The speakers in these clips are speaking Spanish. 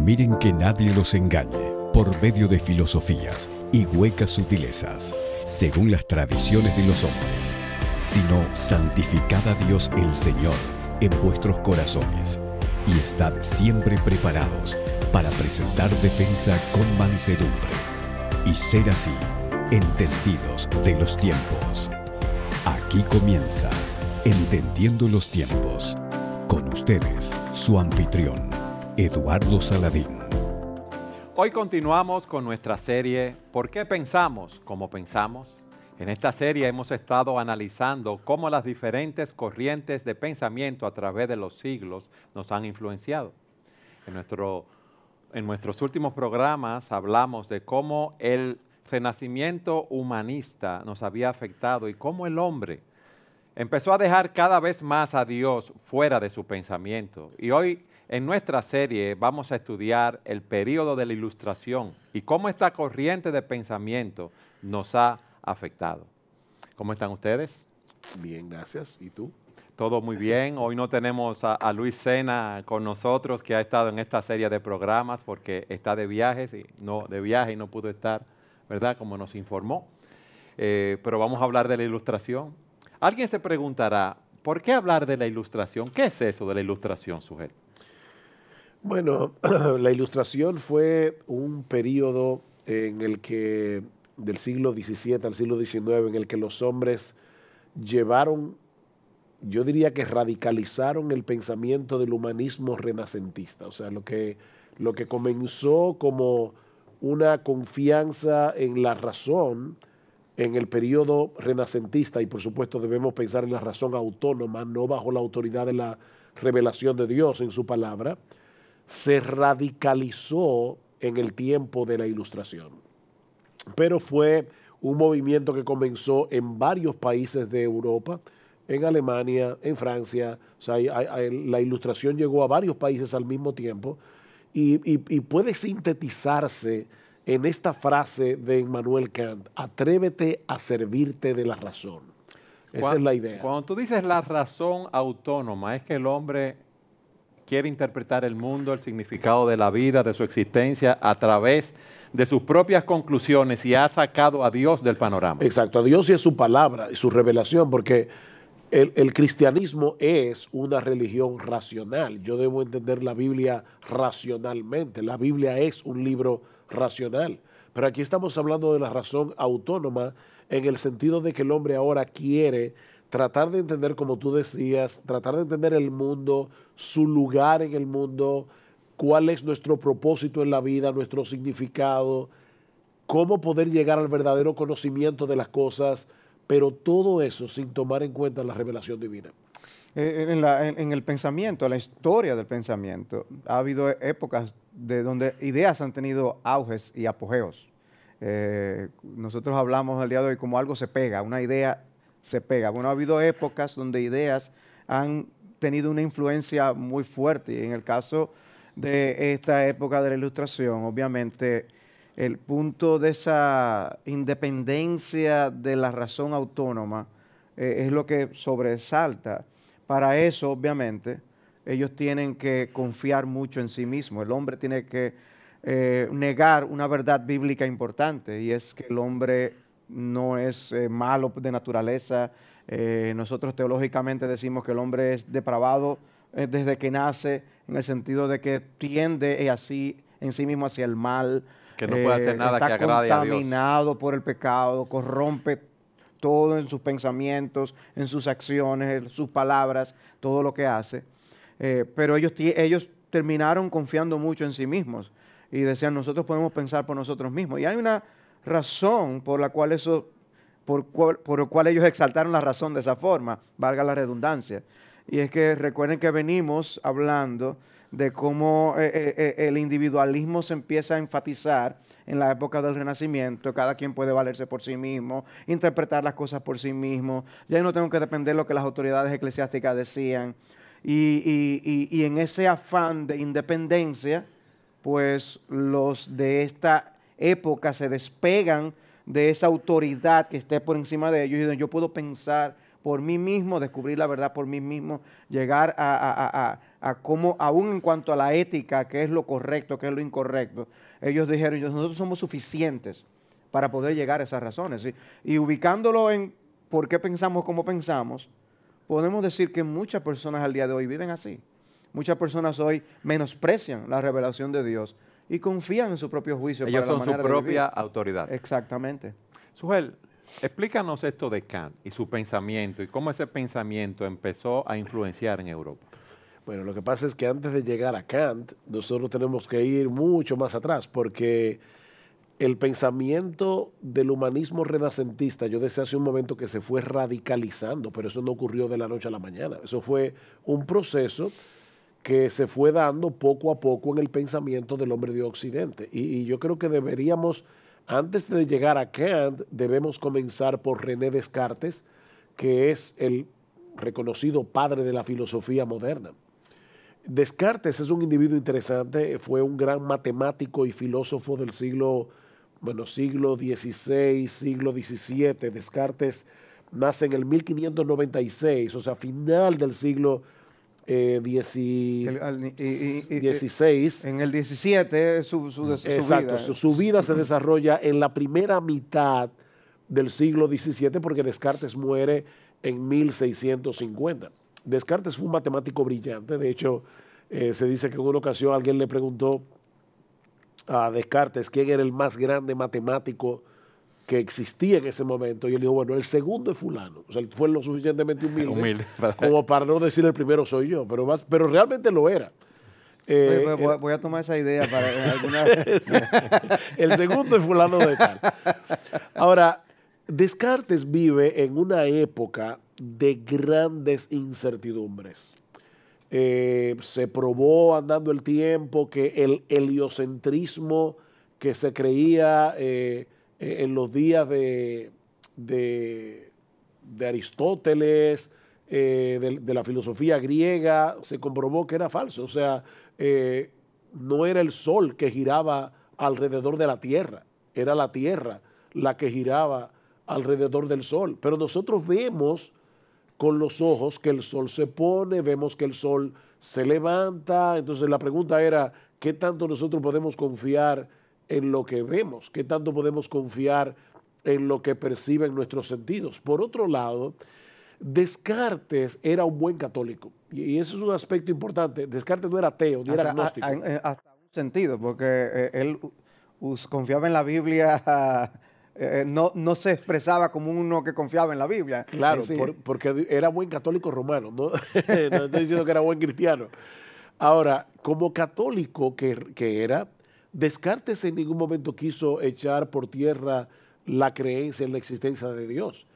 Miren que nadie los engañe por medio de filosofías y huecas sutilezas, según las tradiciones de los hombres, sino santificad a Dios el Señor en vuestros corazones y estad siempre preparados para presentar defensa con mansedumbre y ser así entendidos de los tiempos. Aquí comienza Entendiendo los Tiempos. Con ustedes, su anfitrión, Eduardo Saladín. Hoy continuamos con nuestra serie ¿Por qué pensamos como pensamos? En esta serie hemos estado analizando cómo las diferentes corrientes de pensamiento a través de los siglos nos han influenciado. En nuestros últimos programas hablamos de cómo el renacimiento humanista nos había afectado y cómo el hombre empezó a dejar cada vez más a Dios fuera de su pensamiento. Y hoy en nuestra serie vamos a estudiar el período de la Ilustración y cómo esta corriente de pensamiento nos ha afectado. ¿Cómo están ustedes? Bien, gracias. ¿Y tú? Todo muy bien. Hoy no tenemos a Luis Sena con nosotros, que ha estado en esta serie de programas porque está de viaje y no pudo estar, ¿verdad? Como nos informó. Pero vamos a hablar de la Ilustración. Alguien se preguntará, ¿por qué hablar de la Ilustración? ¿Qué es eso de la Ilustración, Sujel? Bueno, la Ilustración fue un periodo en el que, del siglo XVII al siglo XIX, en el que los hombres llevaron, yo diría que radicalizaron el pensamiento del humanismo renacentista. O sea, lo que comenzó como una confianza en la razón en el periodo renacentista, y por supuesto debemos pensar en la razón autónoma, no bajo la autoridad de la revelación de Dios en su palabra, se radicalizó en el tiempo de la Ilustración. Pero fue un movimiento que comenzó en varios países de Europa, en Alemania, en Francia. O sea, la Ilustración llegó a varios países al mismo tiempo y puede sintetizarse en esta frase de Immanuel Kant: atrévete a servirte de la razón. Esa es la idea. Cuando tú dices la razón autónoma, es que el hombre quiere interpretar el mundo, el significado de la vida, de su existencia, a través de sus propias conclusiones y ha sacado a Dios del panorama. Exacto, a Dios y a su palabra y su revelación, porque el cristianismo es una religión racional. Yo debo entender la Biblia racionalmente. La Biblia es un libro racional. Pero aquí estamos hablando de la razón autónoma en el sentido de que el hombre ahora quiere tratar de entender, como tú decías, tratar de entender el mundo, su lugar en el mundo, cuál es nuestro propósito en la vida, nuestro significado, cómo poder llegar al verdadero conocimiento de las cosas, pero todo eso sin tomar en cuenta la revelación divina. En el pensamiento, en la historia del pensamiento, ha habido épocas de donde ideas han tenido auges y apogeos. Nosotros hablamos el día de hoy como algo se pega, una idea se pega. Bueno, ha habido épocas donde ideas han tenido una influencia muy fuerte, y en el caso de esta época de la Ilustración, obviamente, el punto de esa independencia de la razón autónoma es lo que sobresalta. Para eso, obviamente, ellos tienen que confiar mucho en sí mismos. El hombre tiene que negar una verdad bíblica importante, y es que el hombre no es malo de naturaleza. Nosotros teológicamente decimos que el hombre es depravado desde que nace, en el sentido de que tiende así en sí mismo hacia el mal. Que no puede hacer nada que agrade a Dios. Está contaminado por el pecado, corrompe todo en sus pensamientos, en sus acciones, en sus palabras, todo lo que hace. Pero ellos terminaron confiando mucho en sí mismos y decían, nosotros podemos pensar por nosotros mismos. Y hay una razón por la cual por lo cual ellos exaltaron la razón de esa forma, valga la redundancia. Y es que recuerden que venimos hablando de cómo el individualismo se empieza a enfatizar en la época del Renacimiento. Cada quien puede valerse por sí mismo, interpretar las cosas por sí mismo. Ya no tengo que depender de lo que las autoridades eclesiásticas decían. Y en ese afán de independencia, pues los de esta época se despegan de esa autoridad que esté por encima de ellos y dicen, yo puedo pensar por mí mismo, descubrir la verdad por mí mismo, llegar a a cómo, aún en cuanto a la ética, qué es lo correcto, qué es lo incorrecto, ellos dijeron, nosotros somos suficientes para poder llegar a esas razones. ¿Sí? Y ubicándolo en por qué pensamos como pensamos, podemos decir que muchas personas al día de hoy viven así. Muchas personas hoy menosprecian la revelación de Dios y confían en su propio juicio. Ellos para la son su manera de propia vivir. autoridad. Exactamente. Sujel, explícanos esto de Kant y su pensamiento y cómo ese pensamiento empezó a influenciar en Europa. Bueno, lo que pasa es que antes de llegar a Kant, nosotros tenemos que ir mucho más atrás, porque el pensamiento del humanismo renacentista, yo decía hace un momento que se fue radicalizando, pero eso no ocurrió de la noche a la mañana. Eso fue un proceso que se fue dando poco a poco en el pensamiento del hombre de Occidente. Y yo creo que deberíamos, antes de llegar a Kant, debemos comenzar por René Descartes, que es el reconocido padre de la filosofía moderna. Descartes es un individuo interesante, fue un gran matemático y filósofo del siglo XVI, siglo XVII. Descartes nace en el 1596, o sea, final del siglo XVI. En el 17 su Exacto, vida. su vida se desarrolla en la primera mitad del siglo XVII porque Descartes muere en 1650. Descartes fue un matemático brillante, de hecho se dice que en una ocasión alguien le preguntó a Descartes quién era el más grande matemático que existía en ese momento y él dijo, bueno, el segundo es fulano, o sea, él fue lo suficientemente humilde como para no decir el primero soy yo, pero realmente lo era. Voy a tomar esa idea para alguna... El segundo es fulano de tal. Ahora, Descartes vive en una época de grandes incertidumbres. Se probó andando el tiempo que el heliocentrismo que se creía en los días de Aristóteles, de la filosofía griega, se comprobó que era falso. O sea, no era el sol que giraba alrededor de la Tierra, era la Tierra la que giraba alrededor del sol. Pero nosotros vemos con los ojos que el sol se pone, vemos que el sol se levanta. Entonces la pregunta era, ¿qué tanto nosotros podemos confiar en lo que vemos? ¿Qué tanto podemos confiar en lo que perciben nuestros sentidos? Por otro lado, Descartes era un buen católico. Y ese es un aspecto importante. Descartes no era ateo, ni era agnóstico. Hasta un sentido, porque él confiaba en la Biblia... no se expresaba como uno que confiaba en la Biblia. Claro, sí. porque era buen católico romano, no, no estoy diciendo que era buen cristiano. Ahora, como católico que era, Descartes en ningún momento quiso echar por tierra la creencia en la existencia de Dios.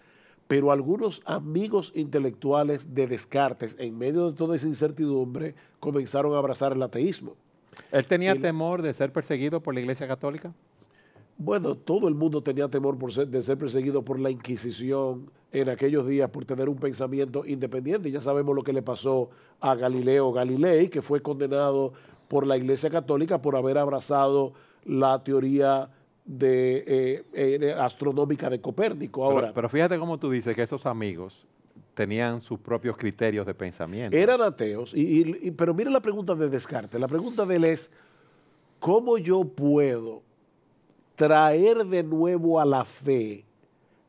Pero algunos amigos intelectuales de Descartes, en medio de toda esa incertidumbre, comenzaron a abrazar el ateísmo. ¿Él tenía temor de ser perseguido por la Iglesia Católica? Bueno, todo el mundo tenía temor de ser perseguido por la Inquisición en aquellos días por tener un pensamiento independiente. Ya sabemos lo que le pasó a Galileo Galilei, que fue condenado por la Iglesia Católica por haber abrazado la teoría astronómica de Copérnico. Ahora, pero fíjate cómo tú dices que esos amigos tenían sus propios criterios de pensamiento. Eran ateos, pero mira la pregunta de Descartes. La pregunta de él es, ¿cómo yo puedo traer de nuevo a la fe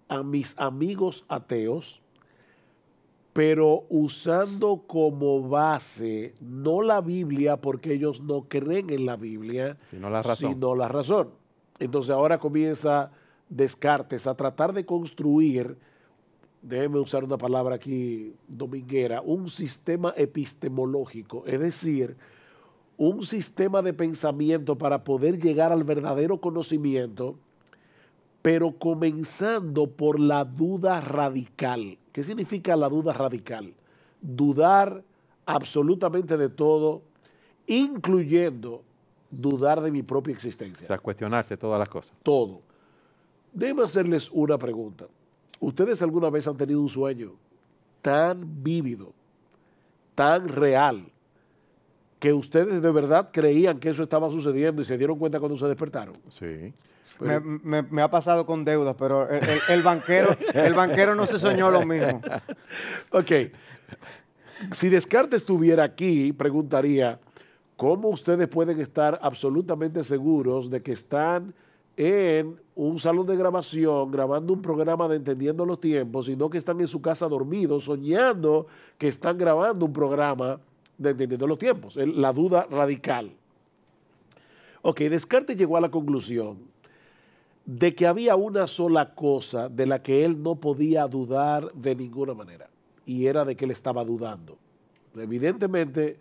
a mis amigos ateos, pero usando como base no la Biblia, porque ellos no creen en la Biblia, sino la razón? Entonces ahora comienza Descartes a tratar de construir, déjeme usar una palabra aquí dominguera, un sistema epistemológico, es decir, un sistema de pensamiento para poder llegar al verdadero conocimiento, pero comenzando por la duda radical. ¿Qué significa la duda radical? Dudar absolutamente de todo, incluyendo dudar de mi propia existencia. O sea, cuestionarse todas las cosas. Todo. Déjenme hacerles una pregunta. ¿Ustedes alguna vez han tenido un sueño tan vívido, tan real, que ustedes de verdad creían que eso estaba sucediendo y se dieron cuenta cuando se despertaron? Sí. Pero, me ha pasado con deudas, pero el banquero no se soñó lo mismo. Ok. Si Descartes estuviera aquí, preguntaría, ¿cómo ustedes pueden estar absolutamente seguros de que están en un salón de grabación grabando un programa de Entendiendo los Tiempos y no que están en su casa dormidos soñando que están grabando un programa de Entendiendo los Tiempos? La duda radical. Ok, Descartes llegó a la conclusión de que había una sola cosa de la que él no podía dudar de ninguna manera, y era de que él estaba dudando. Evidentemente,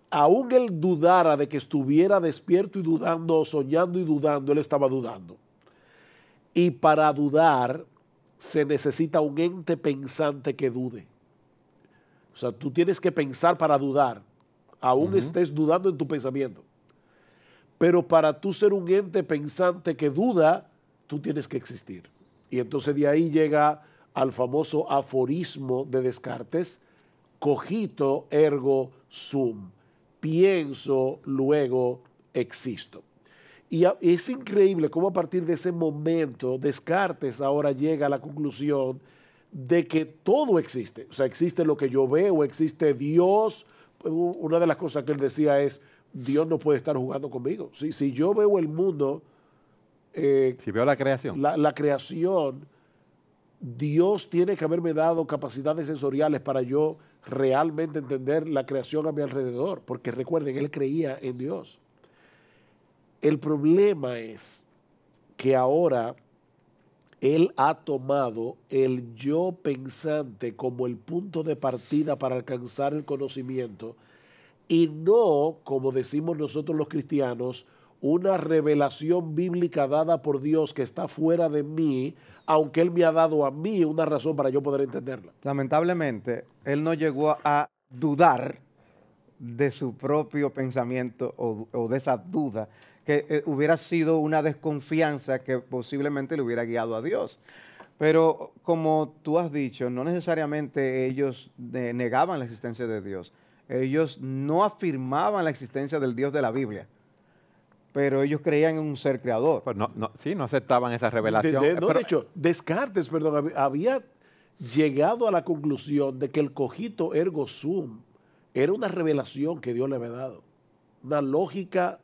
aún él dudara de que estuviera despierto y dudando, soñando y dudando, él estaba dudando. Y para dudar se necesita un ente pensante que dude. O sea, tú tienes que pensar para dudar, aún estés dudando en tu pensamiento. Pero para tú ser un ente pensante que duda, tú tienes que existir. Y entonces de ahí llega al famoso aforismo de Descartes, cogito ergo sum. Pienso, luego existo. Y es increíble cómo a partir de ese momento Descartes ahora llega a la conclusión de que todo existe. O sea, existe lo que yo veo, existe Dios. Una de las cosas que él decía es, Dios no puede estar jugando conmigo. Si yo veo el mundo, si veo la creación. La creación, Dios tiene que haberme dado capacidades sensoriales para yo realmente entender la creación a mi alrededor, porque recuerden, él creía en Dios. El problema es que ahora él ha tomado el yo pensante como el punto de partida para alcanzar el conocimiento y no, como decimos nosotros los cristianos, una revelación bíblica dada por Dios que está fuera de mí, aunque Él me ha dado a mí una razón para yo poder entenderla. Lamentablemente, él no llegó a dudar de su propio pensamiento o de esa duda, que hubiera sido una desconfianza que posiblemente le hubiera guiado a Dios. Pero como tú has dicho, no necesariamente ellos negaban la existencia de Dios. Ellos no afirmaban la existencia del Dios de la Biblia, pero ellos creían en un ser creador. Pues no aceptaban esa revelación. De hecho, Descartes, había llegado a la conclusión de que el cogito ergo sum era una revelación que Dios le había dado, una lógica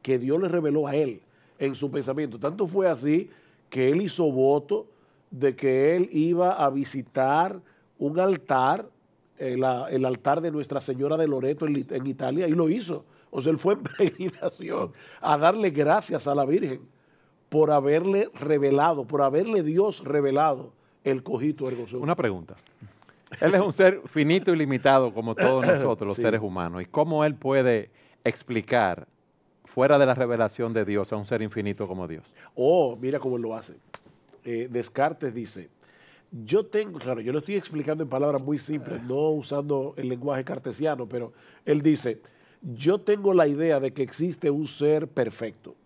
que Dios le reveló a él en su pensamiento. Tanto fue así que él hizo voto de que él iba a visitar un altar, el altar de Nuestra Señora de Loreto en Italia, y lo hizo. O sea, él fue en peregrinación a darle gracias a la Virgen por haberle revelado, por haberle Dios revelado el cogito ergo sum. Una pregunta. Él es un ser finito y limitado como todos nosotros, los seres humanos. ¿Y cómo él puede explicar fuera de la revelación de Dios a un ser infinito como Dios? Oh, mira cómo él lo hace. Descartes dice, yo lo estoy explicando en palabras muy simples, no usando el lenguaje cartesiano, pero él dice, yo tengo la idea de que existe un ser perfecto,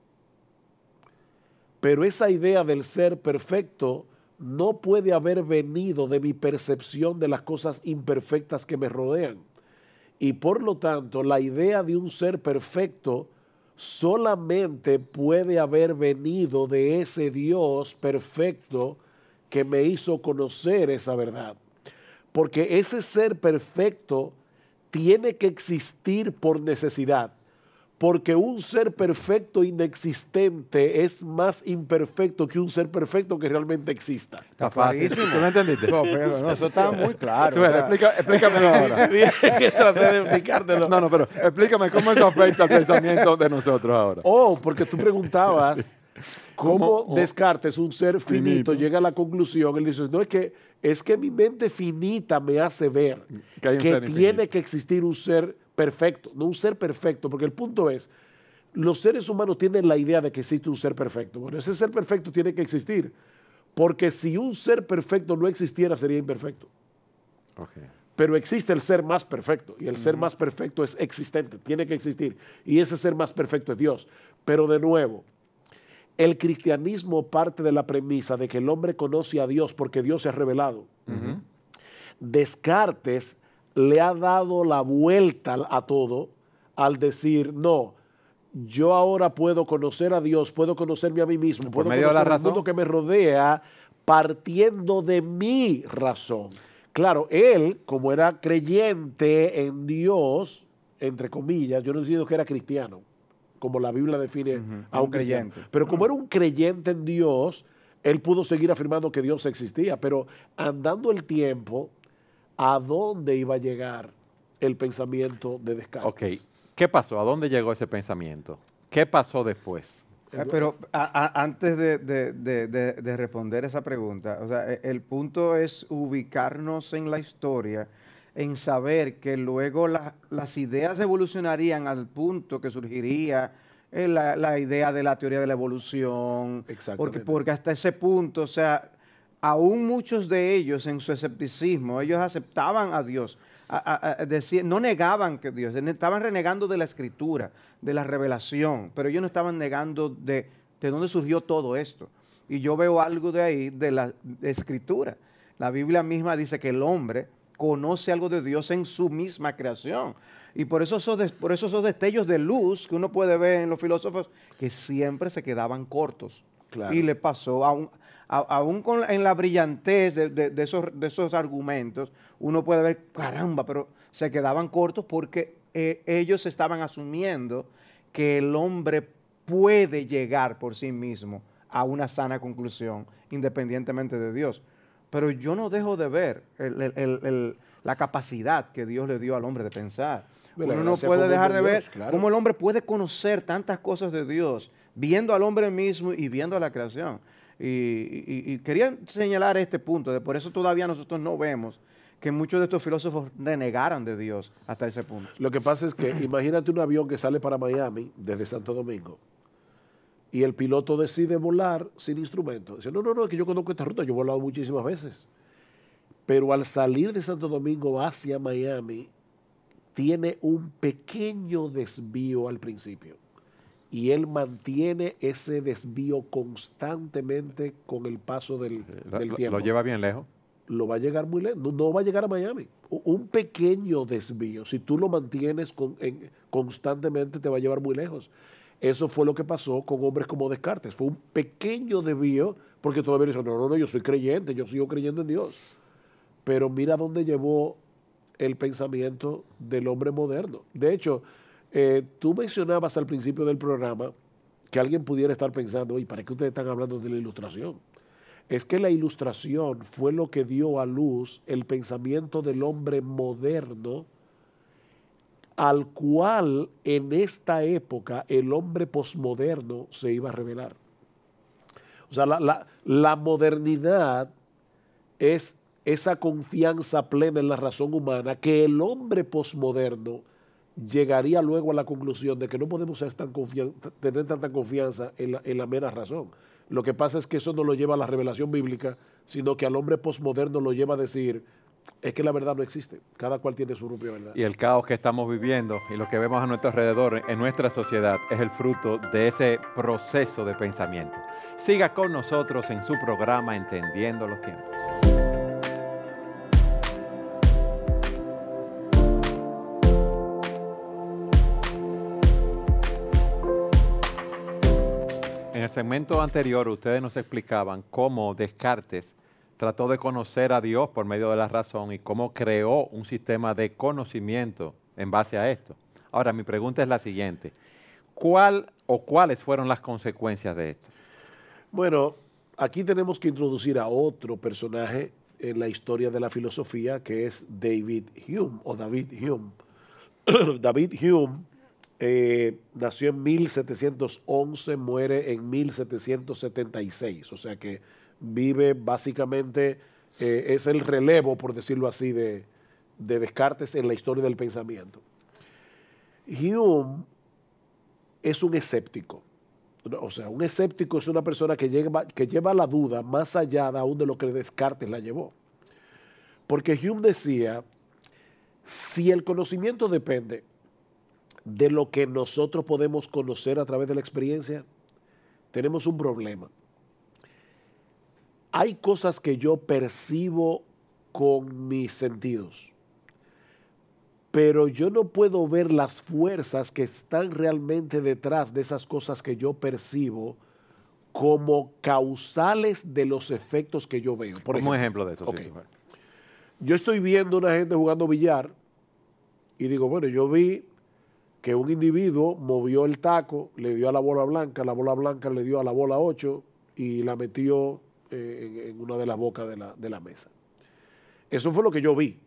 pero esa idea del ser perfecto no puede haber venido de mi percepción de las cosas imperfectas que me rodean. Y por lo tanto, la idea de un ser perfecto solamente puede haber venido de ese Dios perfecto que me hizo conocer esa verdad. Porque ese ser perfecto tiene que existir por necesidad. Porque un ser perfecto inexistente es más imperfecto que un ser perfecto que realmente exista. Está fácil. ¿Tú lo entendiste? No, eso está muy claro. Explícamelo ahora. Traté de explicártelo. No, pero explícame cómo eso afecta al pensamiento de nosotros ahora. Oh, porque tú preguntabas cómo Descartes, un ser finito, llega a la conclusión. Él dice, no, es que mi mente finita me hace ver que tiene que existir un ser perfecto, no un ser perfecto, porque el punto es, los seres humanos tienen la idea de que existe un ser perfecto. Bueno, ese ser perfecto tiene que existir, porque si un ser perfecto no existiera, sería imperfecto. Okay. Pero existe el ser más perfecto, y el ser más perfecto es existente, tiene que existir, y ese ser más perfecto es Dios. Pero de nuevo, el cristianismo parte de la premisa de que el hombre conoce a Dios porque Dios se ha revelado. Descartes le ha dado la vuelta a todo al decir, no, yo ahora puedo conocer a Dios, puedo conocerme a mí mismo, puedo conocer el mundo que me rodea partiendo de mi razón. Claro, él, como era creyente en Dios, entre comillas, yo no he dicho que era cristiano, como la Biblia define a un cristiano, creyente. pero como era un creyente en Dios, él pudo seguir afirmando que Dios existía, pero andando el tiempo, ¿a dónde iba a llegar el pensamiento de Descartes? Ok, ¿qué pasó? ¿A dónde llegó ese pensamiento? ¿Qué pasó después? Pero antes de responder esa pregunta, o sea, el punto es ubicarnos en la historia, en saber que luego las ideas evolucionarían al punto que surgiría la idea de la teoría de la evolución, Exactamente. porque hasta ese punto, o sea, aún muchos de ellos en su escepticismo, ellos aceptaban a Dios, no negaban que Dios, estaban renegando de la escritura, de la revelación, pero ellos no estaban negando de dónde surgió todo esto. Y yo veo algo de ahí, de la escritura. La Biblia misma dice que el hombre conoce algo de Dios en su misma creación. Y por eso esos destellos de luz que uno puede ver en los filósofos, que siempre se quedaban cortos. Claro. Y le pasó, aún en la brillantez de esos argumentos, uno puede ver, caramba, pero se quedaban cortos porque ellos estaban asumiendo que el hombre puede llegar por sí mismo a una sana conclusión, independientemente de Dios. Pero yo no dejo de ver la capacidad que Dios le dio al hombre de pensar. Bueno, Uno no gracias puede por dejar de Dios, ver claro. cómo el hombre puede conocer tantas cosas de Dios, viendo al hombre mismo y viendo a la creación. Y quería señalar este punto, por eso todavía nosotros no vemos que muchos de estos filósofos renegaran de Dios hasta ese punto. Lo que pasa es que imagínate un avión que sale para Miami desde Santo Domingo y el piloto decide volar sin instrumento. Dice, no, es que yo conozco esta ruta, yo he volado muchísimas veces. Pero al salir de Santo Domingo hacia Miami, tiene un pequeño desvío al principio. Y él mantiene ese desvío constantemente con el paso del tiempo. ¿Lo lleva bien lejos? Lo va a llegar muy lejos, no va a llegar a Miami. Un pequeño desvío, si tú lo mantienes constantemente, te va a llevar muy lejos. Eso fue lo que pasó con hombres como Descartes. Fue un pequeño desvío, porque todavía dicen, no, yo soy creyente, yo sigo creyendo en Dios. Pero mira dónde llevó el pensamiento del hombre moderno. De hecho, tú mencionabas al principio del programa que alguien pudiera estar pensando, oye, ¿para qué ustedes están hablando de la ilustración? Es que la ilustración fue lo que dio a luz el pensamiento del hombre moderno, al cual en esta época el hombre posmoderno se iba a revelar. O sea, la modernidad es esa confianza plena en la razón humana que el hombre posmoderno llegaría luego a la conclusión de que no podemos tener tanta confianza en la mera razón. Lo que pasa es que eso no lo lleva a la revelación bíblica, sino que al hombre posmoderno lo lleva a decir, es que la verdad no existe, cada cual tiene su propia verdad. Y el caos que estamos viviendo y lo que vemos a nuestro alrededor en nuestra sociedad es el fruto de ese proceso de pensamiento. Siga con nosotros en su programa Entendiendo los Tiempos. En el segmento anterior ustedes nos explicaban cómo Descartes trató de conocer a Dios por medio de la razón y cómo creó un sistema de conocimiento en base a esto. Ahora, mi pregunta es la siguiente. ¿Cuáles fueron las consecuencias de esto? Bueno, aquí tenemos que introducir a otro personaje en la historia de la filosofía, que es David Hume, o David Hume. David Hume nació en 1711, muere en 1776, o sea que vive básicamente, es el relevo, por decirlo así, de Descartes en la historia del pensamiento. Hume es un escéptico. O sea, un escéptico es una persona que lleva la duda más allá aún de lo que Descartes la llevó. Porque Hume decía, si el conocimiento depende de lo que nosotros podemos conocer a través de la experiencia, tenemos un problema. Hay cosas que yo percibo con mis sentidos, pero yo no puedo ver las fuerzas que están realmente detrás de esas cosas que yo percibo como causales de los efectos que yo veo. Por Como ejemplo, un ejemplo de eso. okay. Sí. Yo estoy viendo una gente jugando billar y digo, bueno, yo vi que un individuo movió el taco, le dio a la bola blanca le dio a la bola 8 y la metió en una de las bocas de la mesa. Eso fue lo que yo vi.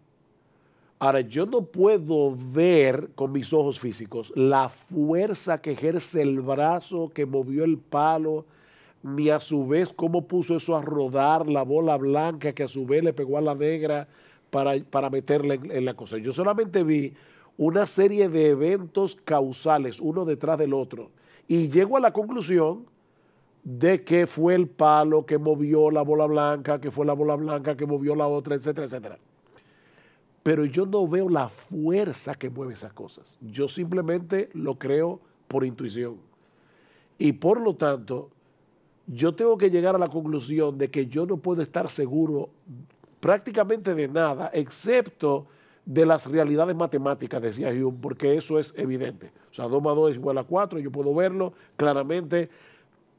Ahora, yo no puedo ver con mis ojos físicos la fuerza que ejerce el brazo que movió el palo, ni a su vez cómo puso eso a rodar la bola blanca que a su vez le pegó a la negra para meterla en la cosa. Yo solamente vi una serie de eventos causales, uno detrás del otro, y llego a la conclusión de que fue el palo que movió la bola blanca, que fue la bola blanca que movió la otra, etcétera, etcétera. Pero yo no veo la fuerza que mueve esas cosas. Yo simplemente lo creo por intuición. Y por lo tanto, yo tengo que llegar a la conclusión de que yo no puedo estar seguro prácticamente de nada, excepto de las realidades matemáticas, decía Hume, porque eso es evidente. O sea, 2 más 2 es igual a 4, yo puedo verlo claramente,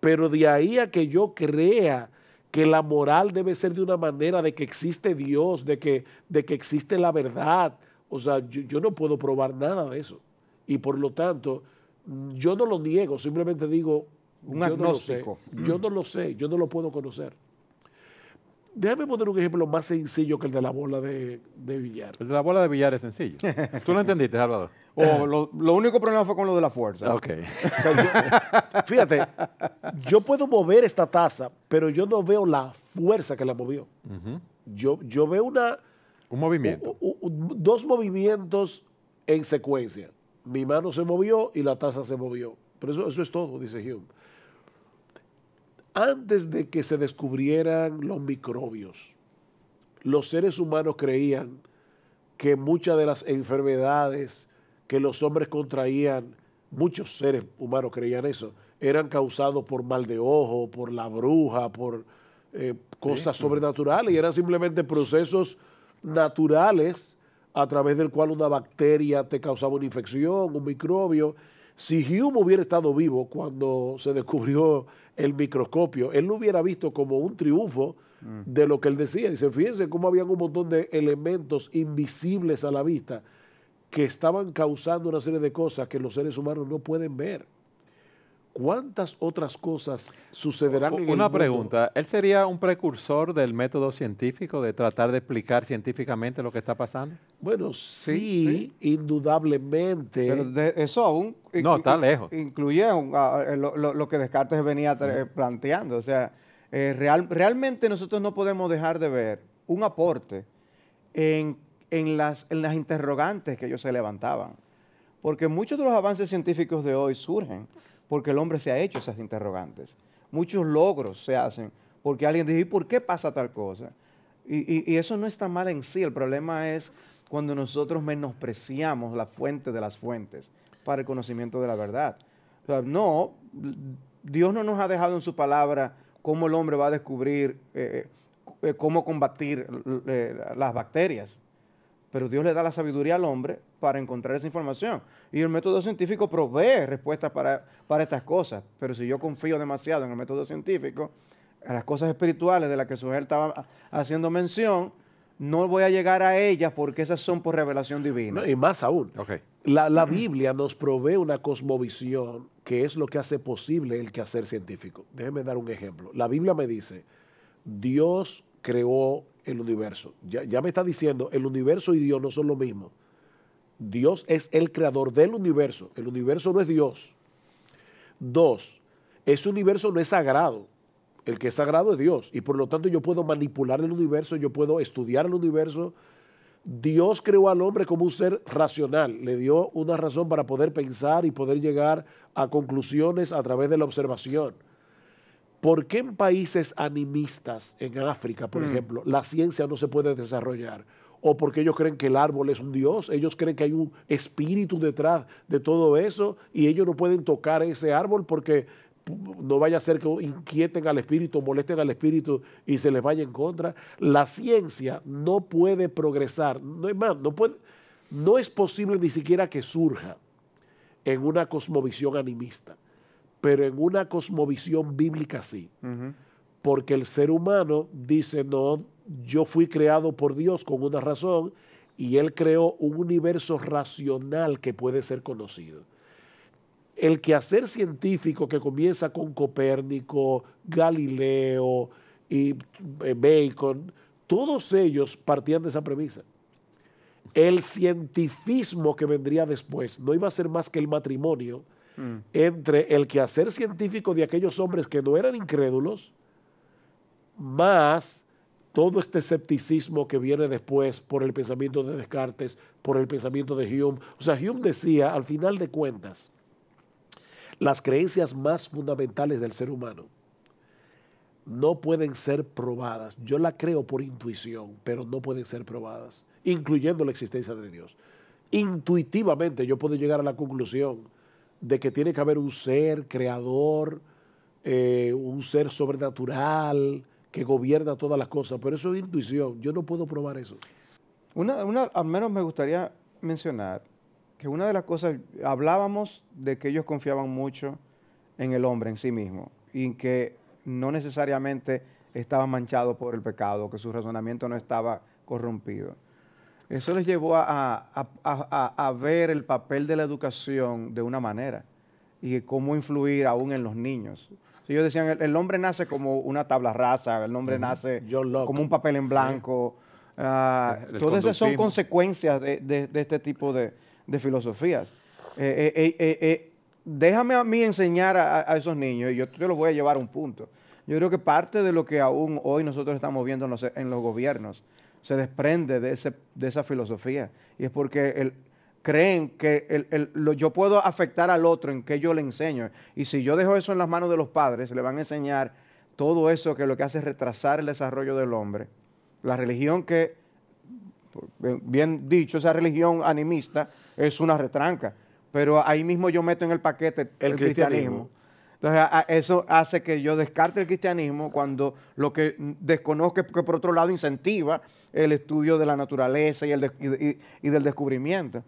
pero de ahí a que yo crea que la moral debe ser de una manera de que existe Dios, de que existe la verdad, o sea, yo no puedo probar nada de eso. Y por lo tanto, yo no lo niego, simplemente digo, un agnóstico. Yo no lo sé, yo no lo puedo conocer. Déjame poner un ejemplo más sencillo que el de la bola de billar. El de la bola de billar es sencillo. ¿Tú lo entendiste, Salvador? Lo único problema fue con lo de la fuerza. Ok. O sea, fíjate, yo puedo mover esta taza, pero yo no veo la fuerza que la movió. Yo veo un movimiento. 2 movimientos en secuencia. Mi mano se movió y la taza se movió. Pero eso es todo, dice Hume. Antes de que se descubrieran los microbios, los seres humanos creían que muchas de las enfermedades que los hombres contraían, muchos seres humanos creían eso, eran causados por mal de ojo, por la bruja, por cosas sobrenaturales, y eran simplemente procesos naturales a través del cual una bacteria te causaba una infección, un microbio. Si Hume hubiera estado vivo cuando se descubrió el microscopio, él lo hubiera visto como un triunfo de lo que él decía. Dice, fíjense cómo habían un montón de elementos invisibles a la vista que estaban causando una serie de cosas que los seres humanos no pueden ver. ¿Cuántas otras cosas sucederán en el mundo? Una pregunta, ¿él sería un precursor del método científico, de tratar de explicar científicamente lo que está pasando? Bueno, sí. Indudablemente. Pero de eso aún no, está lejos. Incluye lo que Descartes venía planteando. O sea, realmente nosotros no podemos dejar de ver un aporte en las interrogantes que ellos se levantaban. Porque muchos de los avances científicos de hoy surgen porque el hombre se ha hecho esas interrogantes. Muchos logros se hacen porque alguien dice, ¿y por qué pasa tal cosa? Y eso no está mal en sí. El problema es cuando nosotros menospreciamos la fuente de las fuentes para el conocimiento de la verdad. O sea, no, Dios no nos ha dejado en su palabra cómo el hombre va a descubrir cómo combatir las bacterias. Pero Dios le da la sabiduría al hombre para encontrar esa información. Y el método científico provee respuestas para estas cosas. Pero si yo confío demasiado en el método científico, a las cosas espirituales de las que Sujel estaba haciendo mención, no voy a llegar a ellas porque esas son por revelación divina. No, y más aún, la Biblia nos provee una cosmovisión que es lo que hace posible el quehacer científico. Déjenme dar un ejemplo. La Biblia me dice, Dios creó el universo. Ya me está diciendo, el universo y Dios no son lo mismo. Dios es el creador del universo. El universo no es Dios. 2, ese universo no es sagrado. El que es sagrado es Dios. Y por lo tanto yo puedo manipular el universo, yo puedo estudiar el universo. Dios creó al hombre como un ser racional. Le dio una razón para poder pensar y poder llegar a conclusiones a través de la observación. ¿Por qué en países animistas, en África, por ejemplo, la ciencia no se puede desarrollar? ¿O porque ellos creen que el árbol es un dios? Ellos creen que hay un espíritu detrás de todo eso y ellos no pueden tocar ese árbol porque no vaya a ser que inquieten al espíritu, molesten al espíritu y se les vaya en contra. La ciencia no puede progresar. No es más, no es posible ni siquiera que surja en una cosmovisión animista. Pero en una cosmovisión bíblica sí. Porque el ser humano dice, no, yo fui creado por Dios con una razón y Él creó un universo racional que puede ser conocido. El quehacer científico que comienza con Copérnico, Galileo y Bacon, todos ellos partían de esa premisa. El cientifismo que vendría después no iba a ser más que el matrimonio entre el quehacer científico de aquellos hombres que no eran incrédulos, más todo este escepticismo que viene después por el pensamiento de Descartes, por el pensamiento de Hume. O sea, Hume decía, al final de cuentas, las creencias más fundamentales del ser humano no pueden ser probadas. Yo la creo por intuición, pero no pueden ser probadas, incluyendo la existencia de Dios. Intuitivamente yo puedo llegar a la conclusión de que tiene que haber un ser creador, un ser sobrenatural que gobierna todas las cosas, pero eso es intuición. Yo no puedo probar eso. Al menos me gustaría mencionar que una de las cosas, hablábamos de que ellos confiaban mucho en el hombre en sí mismo y que no necesariamente estaba manchado por el pecado, que su razonamiento no estaba corrompido. Eso les llevó a ver el papel de la educación de una manera y cómo influir aún en los niños. Ellos decían, el hombre nace como una tabla rasa, el hombre nace como un papel en blanco. Todas esas son consecuencias de este tipo de filosofías. Déjame a mí enseñar a esos niños y yo te los voy a llevar a un punto. Yo creo que parte de lo que aún hoy nosotros estamos viendo en los gobiernos se desprende de esa filosofía. Y es porque creen que yo puedo afectar al otro en que yo le enseño. Y si yo dejo eso en las manos de los padres, le van a enseñar todo eso que lo que hace es retrasar el desarrollo del hombre. La religión que, bien dicho, esa religión animista es una retranca. Pero ahí mismo yo meto en el paquete el cristianismo. Entonces, eso hace que yo descarte el cristianismo cuando lo que desconozco es que por otro lado incentiva el estudio de la naturaleza y del descubrimiento.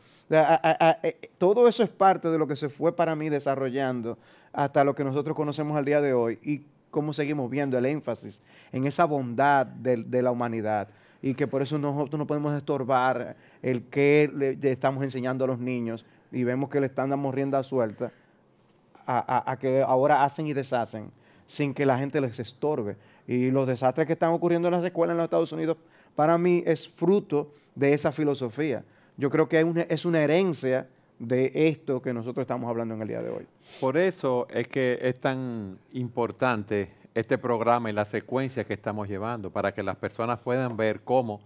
Todo eso es parte de lo que se fue para mí desarrollando hasta lo que nosotros conocemos al día de hoy y cómo seguimos viendo el énfasis en esa bondad de la humanidad y que por eso nosotros no podemos estorbar el que le estamos enseñando a los niños y vemos que le están dando rienda suelta a que ahora hacen y deshacen sin que la gente les estorbe. Y los desastres que están ocurriendo en las escuelas en los Estados Unidos, para mí es fruto de esa filosofía. Yo creo que es una herencia de esto que nosotros estamos hablando en el día de hoy. Por eso es que es tan importante este programa y la secuencia que estamos llevando, para que las personas puedan ver cómo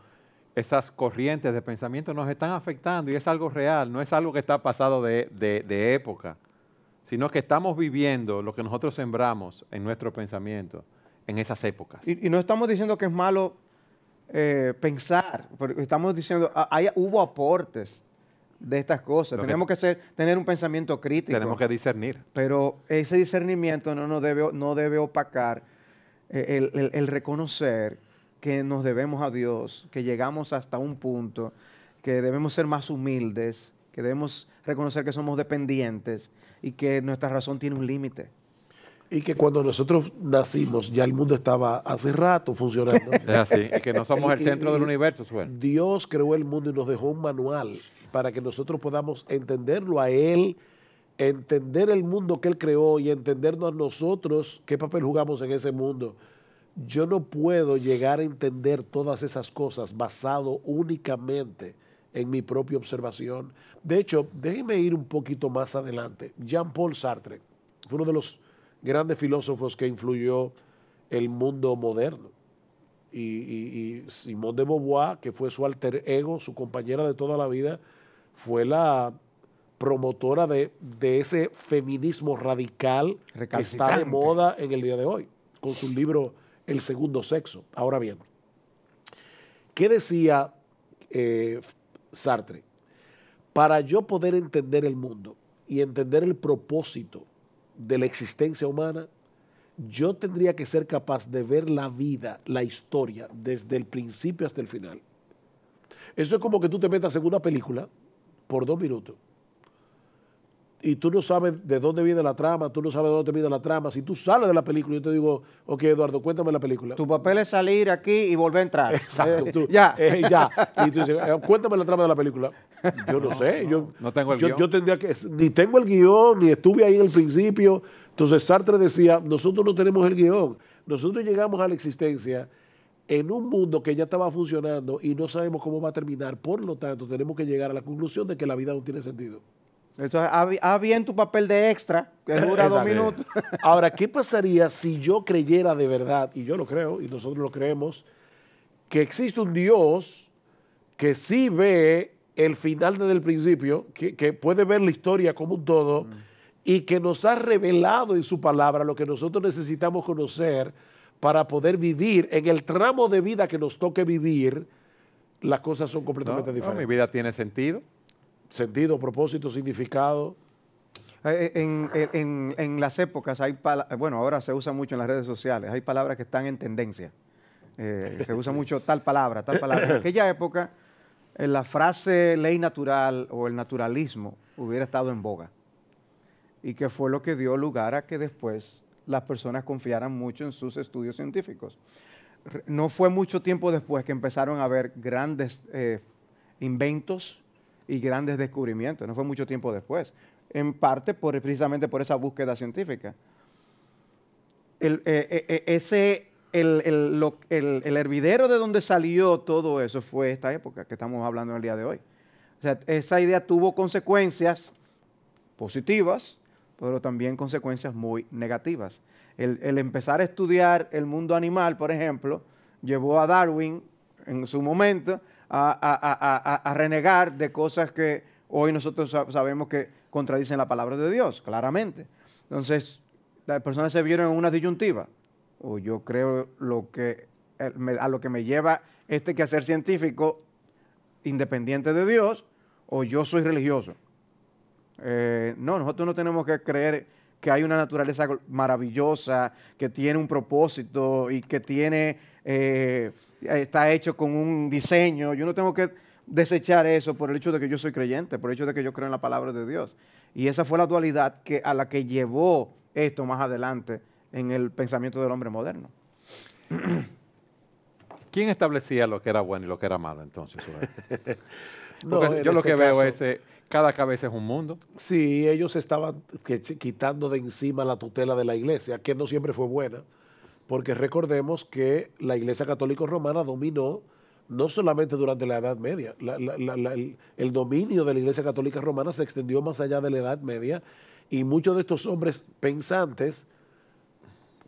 esas corrientes de pensamiento nos están afectando y es algo real, no es algo que está pasado de época, sino que estamos viviendo lo que nosotros sembramos en nuestro pensamiento en esas épocas. Y no estamos diciendo que es malo pensar, porque estamos diciendo hubo aportes de estas cosas. Tenemos que tener un pensamiento crítico. Tenemos que discernir. Pero ese discernimiento no debe opacar el reconocer que nos debemos a Dios, que llegamos hasta un punto, que debemos ser más humildes, que debemos reconocer que somos dependientes y que nuestra razón tiene un límite. Y que cuando nosotros nacimos ya el mundo estaba hace rato funcionando. Es así, es que no somos el centro del universo. Dios creó el mundo y nos dejó un manual para que nosotros podamos entenderlo a Él, entender el mundo que Él creó y entendernos a nosotros qué papel jugamos en ese mundo. Yo no puedo llegar a entender todas esas cosas basado únicamente en mi propia observación. De hecho, déjenme ir un poquito más adelante. Jean-Paul Sartre fue uno de los grandes filósofos que influyó el mundo moderno. Y Simone de Beauvoir, que fue su alter ego, su compañera de toda la vida, fue la promotora de ese feminismo radical que está de moda en el día de hoy, con su libro El segundo sexo. Ahora bien, ¿qué decía Sartre? Para yo poder entender el mundo y entender el propósito de la existencia humana, yo tendría que ser capaz de ver la vida, la historia, desde el principio hasta el final. Eso es como que tú te metas en una película por 2 minutos y tú no sabes de dónde viene la trama, tú no sabes de dónde viene la trama. Si tú sales de la película, yo te digo, ok, Eduardo, cuéntame la película. Tu papel es salir aquí y volver a entrar. Exacto. Ya. Ya. Y tú dices, cuéntame la trama de la película. Yo no sé. No tengo el guión. Yo tendría que, ni tengo el guión, ni estuve ahí en el principio. Entonces Sartre decía, nosotros no tenemos el guión. Nosotros llegamos a la existencia en un mundo que ya estaba funcionando y no sabemos cómo va a terminar. Por lo tanto, tenemos que llegar a la conclusión de que la vida no tiene sentido. Entonces, haz bien tu papel de extra, que dura 2 minutos. Ahora, ¿qué pasaría si yo creyera de verdad, y yo lo creo, y nosotros lo creemos, que existe un Dios que sí ve el final desde el principio, que puede ver la historia como un todo, y que nos ha revelado en su palabra lo que nosotros necesitamos conocer para poder vivir en el tramo de vida que nos toque vivir? Las cosas son completamente diferentes. Mi vida tiene sentido. Sentido, propósito, significado. En las épocas hay bueno, ahora se usa mucho en las redes sociales, hay palabras que están en tendencia. Se usa mucho tal palabra, tal palabra. En aquella época, la frase ley natural o el naturalismo hubiera estado en boga. Y que fue lo que dio lugar a que después las personas confiaran mucho en sus estudios científicos. No fue mucho tiempo después que empezaron a haber grandes inventos y grandes descubrimientos, no fue mucho tiempo después, en parte precisamente por esa búsqueda científica. El hervidero de donde salió todo eso fue esta época que estamos hablando en el día de hoy. O sea, esa idea tuvo consecuencias positivas, pero también consecuencias muy negativas. El empezar a estudiar el mundo animal, por ejemplo, llevó a Darwin en su momento a renegar de cosas que hoy nosotros sabemos que contradicen la palabra de Dios, claramente. Entonces, las personas se vieron en una disyuntiva. O yo creo a lo que me lleva este quehacer científico independiente de Dios, o yo soy religioso. No, nosotros no tenemos que creer que hay una naturaleza maravillosa, que tiene un propósito y que está hecho con un diseño. Yo no tengo que desechar eso por el hecho de que yo soy creyente, por el hecho de que yo creo en la palabra de Dios. Y esa fue la dualidad a la que llevó esto más adelante en el pensamiento del hombre moderno. ¿Quién establecía lo que era bueno y lo que era malo entonces? No, yo lo que veo caso, es, cada cabeza es un mundo. Sí, ellos estaban quitando de encima la tutela de la iglesia, que no siempre fue buena, porque recordemos que la iglesia católica romana dominó no solamente durante la Edad Media, el dominio de la iglesia católica romana se extendió más allá de la Edad Media, y muchos de estos hombres pensantes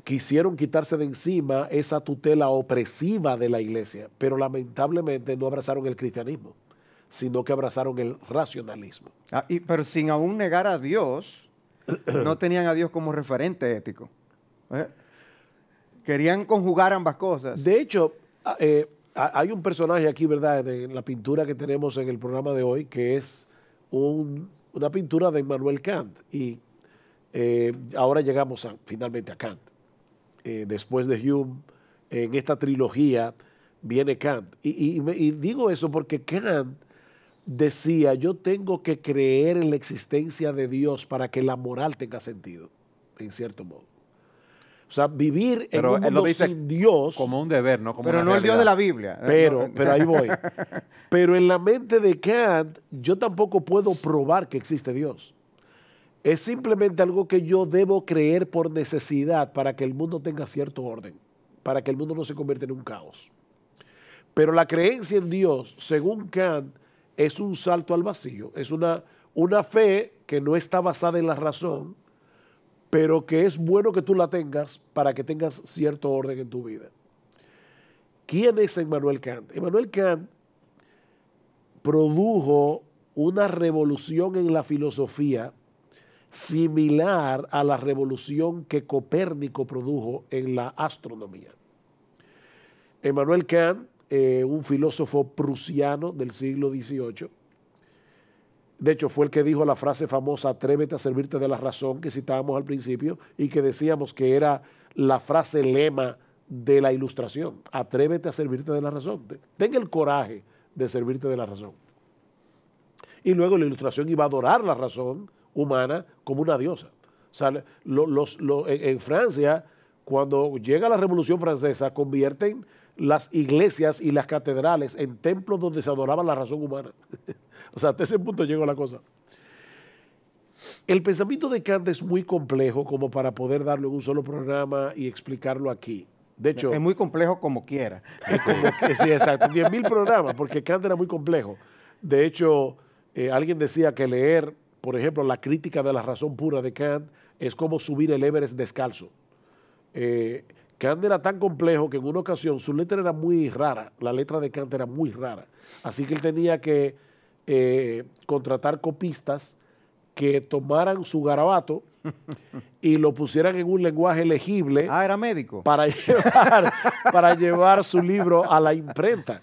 quisieron quitarse de encima esa tutela opresiva de la iglesia, pero lamentablemente no abrazaron el cristianismo, sino que abrazaron el racionalismo. Pero sin aún negar a Dios, no tenían a Dios como referente ético. Querían conjugar ambas cosas. De hecho, hay un personaje aquí, ¿verdad?, en la pintura que tenemos en el programa de hoy, que es una pintura de Immanuel Kant. Y ahora llegamos finalmente a Kant. Después de Hume, en esta trilogía viene Kant. Y digo eso porque Kant decía, yo tengo que creer en la existencia de Dios para que la moral tenga sentido, en cierto modo. O sea, vivir en un mundo sin Dios. Como un deber, no como pero una no el Dios realidad. de la Biblia. Pero ahí voy. Pero en la mente de Kant, yo tampoco puedo probar que existe Dios. Es simplemente algo que yo debo creer por necesidad para que el mundo tenga cierto orden, para que el mundo no se convierta en un caos. Pero la creencia en Dios, según Kant, es un salto al vacío. Es una fe que no está basada en la razón, pero que es bueno que tú la tengas para que tengas cierto orden en tu vida. ¿Quién es Immanuel Kant? Immanuel Kant produjo una revolución en la filosofía similar a la revolución que Copérnico produjo en la astronomía. Immanuel Kant, un filósofo prusiano del siglo XVIII, de hecho fue el que dijo la frase famosa, atrévete a servirte de la razón, que citábamos al principio y que decíamos que era la frase lema de la Ilustración, atrévete a servirte de la razón, ten el coraje de servirte de la razón. Y luego la Ilustración iba a adorar la razón humana como una diosa. O sea, en Francia, cuando llega la Revolución Francesa, convierten las iglesias y las catedrales en templos donde se adoraba la razón humana. O sea, hasta ese punto llegó la cosa. El pensamiento de Kant es muy complejo como para poder darlo en un solo programa y explicarlo aquí. De hecho, es muy complejo como quiera. Sí, exacto, 10.000 programas, porque Kant era muy complejo. De hecho, alguien decía que leer, por ejemplo, la crítica de la razón pura de Kant es como subir el Everest descalzo. Kant era tan complejo que en una ocasión su letra era muy rara, la letra de Kant era muy rara. Así que él tenía que contratar copistas que tomaran su garabato y lo pusieran en un lenguaje legible. Ah, era médico. Para llevar su libro a la imprenta.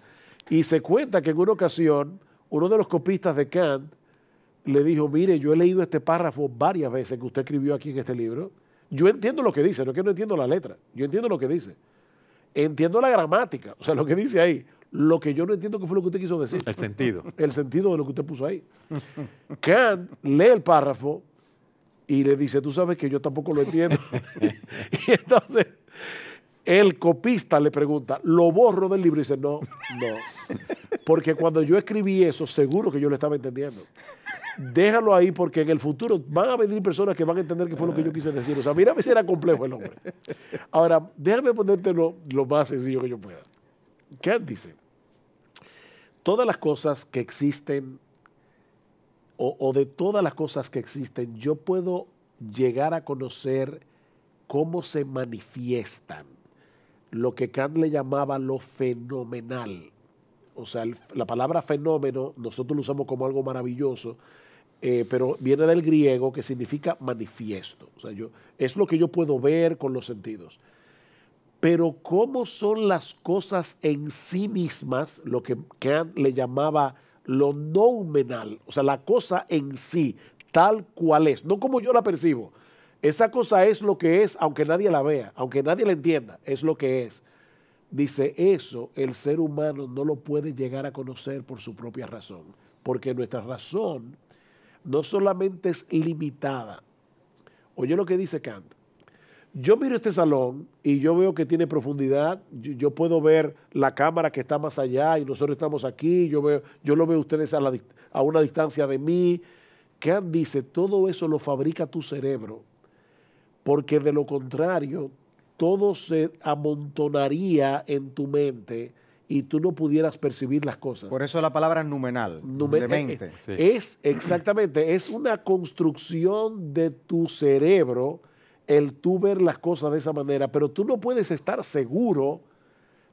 Y se cuenta que en una ocasión, uno de los copistas de Kant le dijo, mire, yo he leído este párrafo varias veces que usted escribió aquí en este libro. Yo entiendo lo que dice, no es que no entiendo la letra, yo entiendo lo que dice. Entiendo la gramática, o sea, lo que dice ahí. Lo que yo no entiendo qué fue lo que usted quiso decir. El sentido. El sentido de lo que usted puso ahí. Kant lee el párrafo y le dice, tú sabes que yo tampoco lo entiendo. Y entonces el copista le pregunta, ¿lo borro del libro? Y dice, no. Porque cuando yo escribí eso, seguro que yo lo estaba entendiendo. Déjalo ahí porque en el futuro van a venir personas que van a entender qué fue lo que yo quise decir. O sea, mira si era complejo el hombre. Ahora, déjame ponerte lo más sencillo que yo pueda. Kant dice, todas las cosas que existen, o de todas las cosas que existen, yo puedo llegar a conocer cómo se manifiestan, lo que Kant le llamaba lo fenomenal. O sea, la palabra fenómeno nosotros lo usamos como algo maravilloso, pero viene del griego que significa manifiesto. O sea, es lo que yo puedo ver con los sentidos. Pero cómo son las cosas en sí mismas, lo que Kant le llamaba lo noumenal, o sea, la cosa en sí, tal cual es, no como yo la percibo. Esa cosa es lo que es, aunque nadie la vea, aunque nadie la entienda, es lo que es. Dice, eso el ser humano no lo puede llegar a conocer por su propia razón, porque nuestra razón no solamente es limitada. Oye lo que dice Kant. Yo miro este salón y yo veo que tiene profundidad, yo puedo ver la cámara que está más allá y nosotros estamos aquí, yo lo veo a ustedes a una distancia de mí. Kant dice, todo eso lo fabrica tu cerebro, porque de lo contrario, todo se amontonaría en tu mente y tú no pudieras percibir las cosas. Por eso la palabra numenal, de mente. Sí. Exactamente, es una construcción de tu cerebro el tú ver las cosas de esa manera, pero tú no puedes estar seguro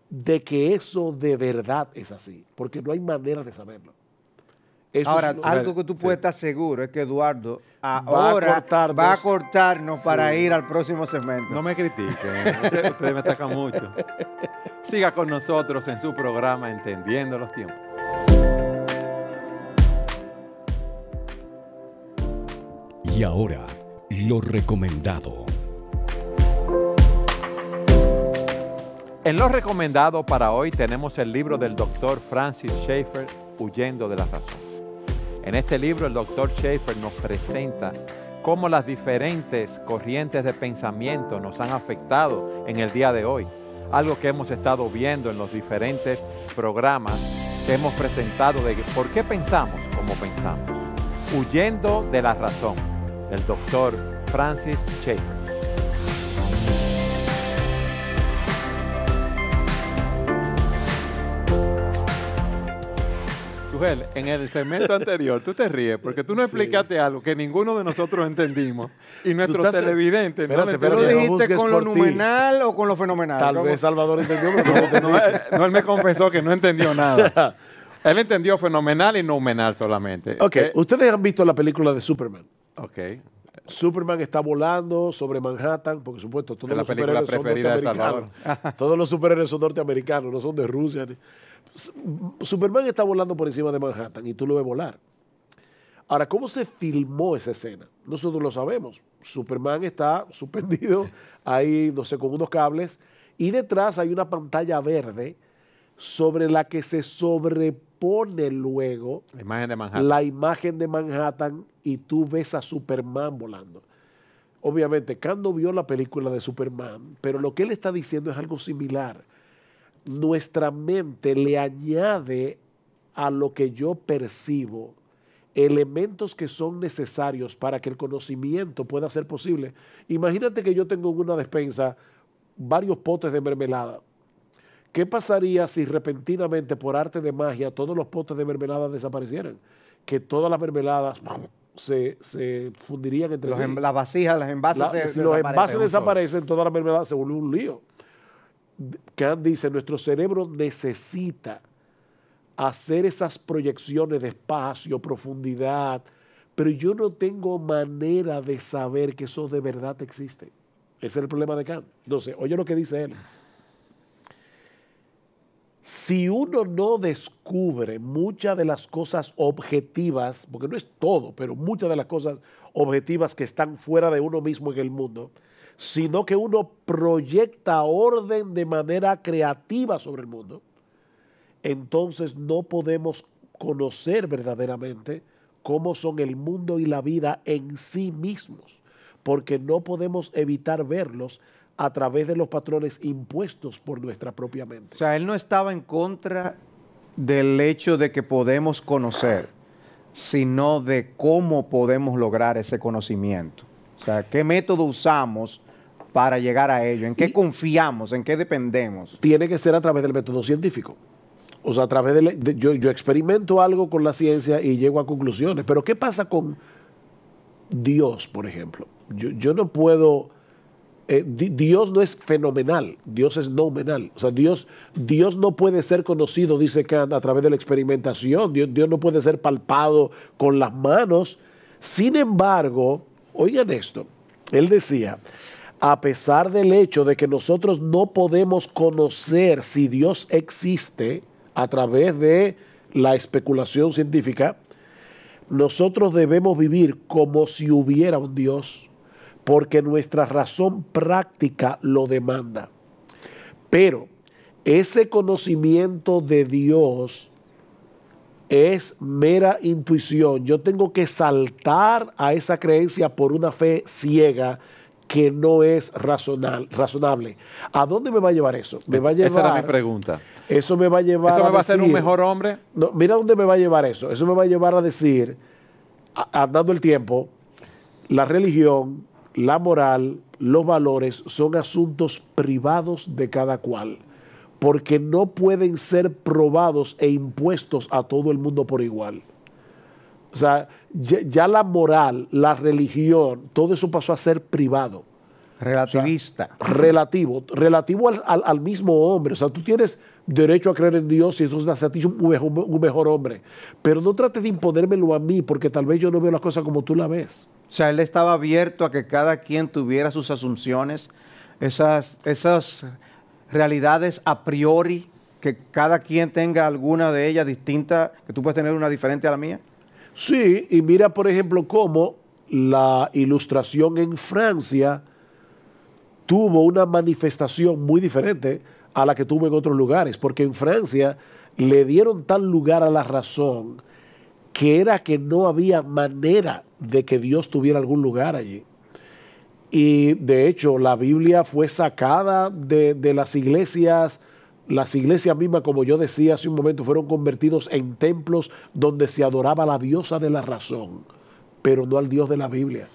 de que eso de verdad es así, porque no hay manera de saberlo. Eso Ahora, es algo que tú puedes estar seguro es que Eduardo ahora va a cortarnos para ir al próximo segmento. No me critiquen, ustedes me atacan mucho. Siga con nosotros en su programa Entendiendo los Tiempos. Y ahora, lo recomendado. En lo recomendado para hoy tenemos el libro del doctor Francis Schaeffer, Huyendo de la Razón. En este libro el doctor Schaeffer nos presenta cómo las diferentes corrientes de pensamiento nos han afectado en el día de hoy. Algo que hemos estado viendo en los diferentes programas que hemos presentado de por qué pensamos como pensamos. Huyendo de la Razón, del doctor Francis Schaeffer. Sujel, en el segmento anterior tú te ríes porque tú no explicaste algo que ninguno de nosotros entendimos y nuestros televidentes no lo ¿Tú lo entendieron. dijiste con lo numenal o con lo fenomenal? Tal vez Salvador entendió, pero no lo entendí. No, él me confesó que no entendió nada. Él entendió fenomenal y noumenal solamente. Ok, ustedes han visto la película de Superman. Ok. Superman está volando sobre Manhattan, porque supuesto todos Es la los película superhéroes son preferida de norteamericanos. Todos los superhéroes son norteamericanos, no son de Rusia. Superman está volando por encima de Manhattan y tú lo ves volar. Ahora, ¿cómo se filmó esa escena? Nosotros lo sabemos. Superman está suspendido ahí, no sé, con unos cables y detrás hay una pantalla verde sobre la que se sobrepone pone luego La imagen de Manhattan. la imagen de Manhattan y tú ves a Superman volando. Obviamente, Kant no vio la película de Superman, pero lo que él está diciendo es algo similar. Nuestra mente le añade a lo que yo percibo elementos que son necesarios para que el conocimiento pueda ser posible. Imagínate que yo tengo en una despensa varios potes de mermelada. ¿Qué pasaría si repentinamente, por arte de magia, todos los potes de mermelada desaparecieran? Que todas las mermeladas se fundirían entre sí. Las vasijas, los envases Si los envases desaparecen, toda la mermelada se vuelve un lío. Kant dice, nuestro cerebro necesita hacer esas proyecciones de espacio, profundidad, pero yo no tengo manera de saber que eso de verdad existe. Ese es el problema de Kant. Entonces, oye lo que dice él. Si uno no descubre muchas de las cosas objetivas, porque no es todo, pero muchas de las cosas objetivas que están fuera de uno mismo en el mundo, sino que uno proyecta orden de manera creativa sobre el mundo, entonces no podemos conocer verdaderamente cómo son el mundo y la vida en sí mismos, porque no podemos evitar verlos a través de los patrones impuestos por nuestra propia mente. O sea, él no estaba en contra del hecho de que podemos conocer, sino de cómo podemos lograr ese conocimiento. O sea, qué método usamos para llegar a ello, en qué confiamos, en qué dependemos. Tiene que ser a través del método científico. O sea, a través yo experimento algo con la ciencia y llego a conclusiones. Pero ¿qué pasa con Dios, por ejemplo? Yo no puedo... Dios no es fenomenal, Dios es nominal. O sea, Dios no puede ser conocido, dice Kant, a través de la experimentación. Dios no puede ser palpado con las manos. Sin embargo, oigan esto, él decía, a pesar del hecho de que nosotros no podemos conocer si Dios existe a través de la especulación científica, nosotros debemos vivir como si hubiera un Dios, porque nuestra razón práctica lo demanda. Pero ese conocimiento de Dios es mera intuición. Yo tengo que saltar a esa creencia por una fe ciega que no es razonable. ¿A dónde me va a llevar eso? Me va a llevar, esa era mi pregunta. Eso me va a llevar ¿Eso me va a hacer decir, un mejor hombre? No, mira dónde me va a llevar eso. Eso me va a llevar a decir, andando el tiempo, la religión, la moral, los valores son asuntos privados de cada cual, porque no pueden ser probados e impuestos a todo el mundo por igual. O sea, ya la moral, la religión, todo eso pasó a ser privado. Relativista. O sea, relativo al mismo hombre. O sea, tú tienes derecho a creer en Dios y eso hace a ti un mejor hombre. Pero no trates de imponérmelo a mí, porque tal vez yo no veo las cosas como tú las ves. O sea, él estaba abierto a que cada quien tuviera sus asunciones, esas realidades a priori, que cada quien tenga alguna de ellas distinta, que tú puedes tener una diferente a la mía. Sí, y mira, por ejemplo, cómo la Ilustración en Francia tuvo una manifestación muy diferente a la que tuvo en otros lugares, porque en Francia le dieron tal lugar a la razón que era que no había manera de que Dios tuviera algún lugar allí. Y de hecho la Biblia fue sacada de las iglesias mismas, como yo decía hace un momento, fueron convertidos en templos donde se adoraba a la diosa de la razón, pero no al Dios de la Biblia.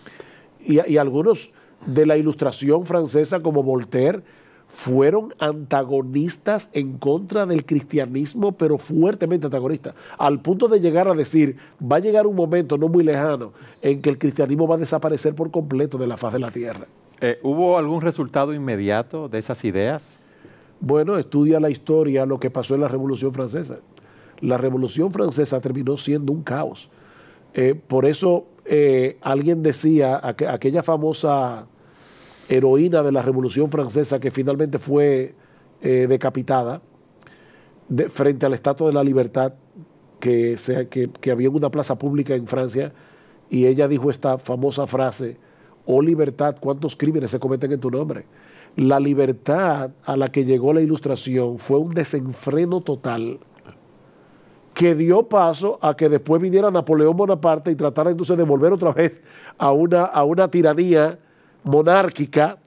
Y algunos de la Ilustración francesa, como Voltaire, fueron antagonistas en contra del cristianismo, pero fuertemente antagonistas, al punto de llegar a decir, va a llegar un momento no muy lejano en que el cristianismo va a desaparecer por completo de la faz de la tierra. ¿Hubo algún resultado inmediato de esas ideas? Bueno, estudia la historia, lo que pasó en la Revolución Francesa. La Revolución Francesa terminó siendo un caos. Por eso alguien decía, aquella famosa heroína de la Revolución Francesa que finalmente fue decapitada frente a la Estatua de la Libertad que había en una plaza pública en Francia, y ella dijo esta famosa frase: oh libertad, ¿cuántos crímenes se cometen en tu nombre? La libertad a la que llegó la Ilustración fue un desenfreno total que dio paso a que después viniera Napoleón Bonaparte y tratara entonces de volver otra vez a una tiranía monárquica,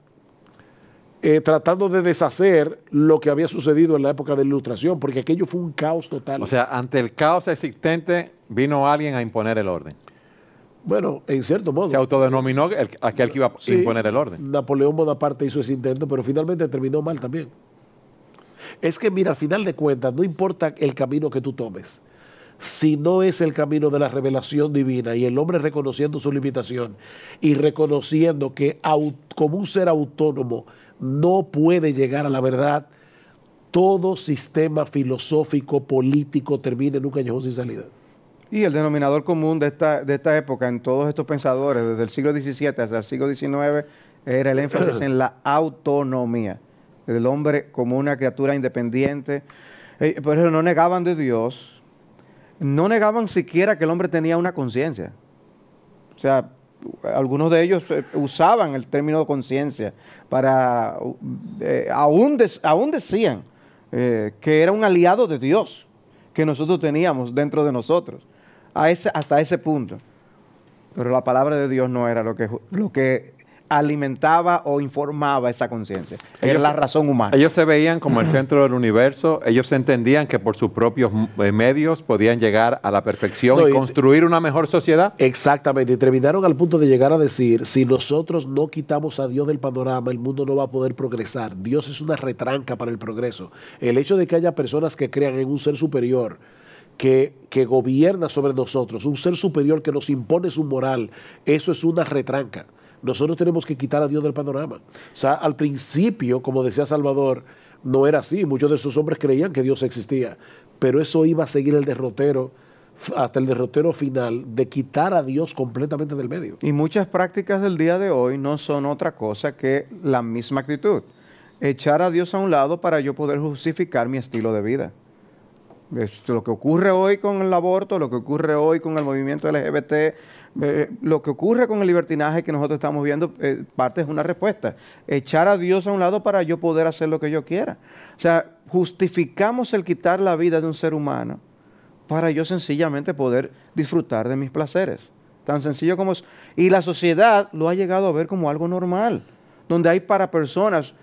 tratando de deshacer lo que había sucedido en la época de la Ilustración, porque aquello fue un caos total. O sea, ante el caos existente vino alguien a imponer el orden. Bueno, en cierto modo. Se autodenominó aquel que iba a Sí, imponer el orden. Napoleón Bonaparte hizo ese intento, pero finalmente terminó mal también. Es que, mira, al final de cuentas, no importa el camino que tú tomes, si no es el camino de la revelación divina y el hombre reconociendo su limitación y reconociendo que como un ser autónomo no puede llegar a la verdad, todo sistema filosófico, político termina en un callejón sin salida. Y el denominador común de esta época en todos estos pensadores, desde el siglo XVII hasta el siglo XIX, era el énfasis en la autonomía del hombre como una criatura independiente. Por eso no negaban de Dios, no negaban siquiera que el hombre tenía una conciencia. O sea, algunos de ellos usaban el término conciencia para, aún decían que era un aliado de Dios que nosotros teníamos dentro de nosotros, hasta ese punto. Pero la palabra de Dios no era lo que alimentaba o informaba esa conciencia. Era la razón humana. Ellos se veían como el centro del universo, ellos entendían que por sus propios medios podían llegar a la perfección y construir una mejor sociedad. Exactamente, y terminaron al punto de llegar a decir, si nosotros no quitamos a Dios del panorama, el mundo no va a poder progresar. Dios es una retranca para el progreso. El hecho de que haya personas que crean en un ser superior, que gobierna sobre nosotros, un ser superior que nos impone su moral, eso es una retranca. Nosotros tenemos que quitar a Dios del panorama. O sea, al principio, como decía Salvador, no era así. Muchos de esos hombres creían que Dios existía, pero eso iba a seguir el derrotero, hasta el derrotero final, de quitar a Dios completamente del medio. Y muchas prácticas del día de hoy no son otra cosa que la misma actitud. Echar a Dios a un lado para yo poder justificar mi estilo de vida. Lo que ocurre hoy con el aborto, lo que ocurre hoy con el movimiento LGBT, lo que ocurre con el libertinaje que nosotros estamos viendo, parte es una respuesta. Echar a Dios a un lado para yo poder hacer lo que yo quiera. O sea, justificamos el quitar la vida de un ser humano para yo sencillamente poder disfrutar de mis placeres. Tan sencillo como eso. Y la sociedad lo ha llegado a ver como algo normal, donde hay para personas.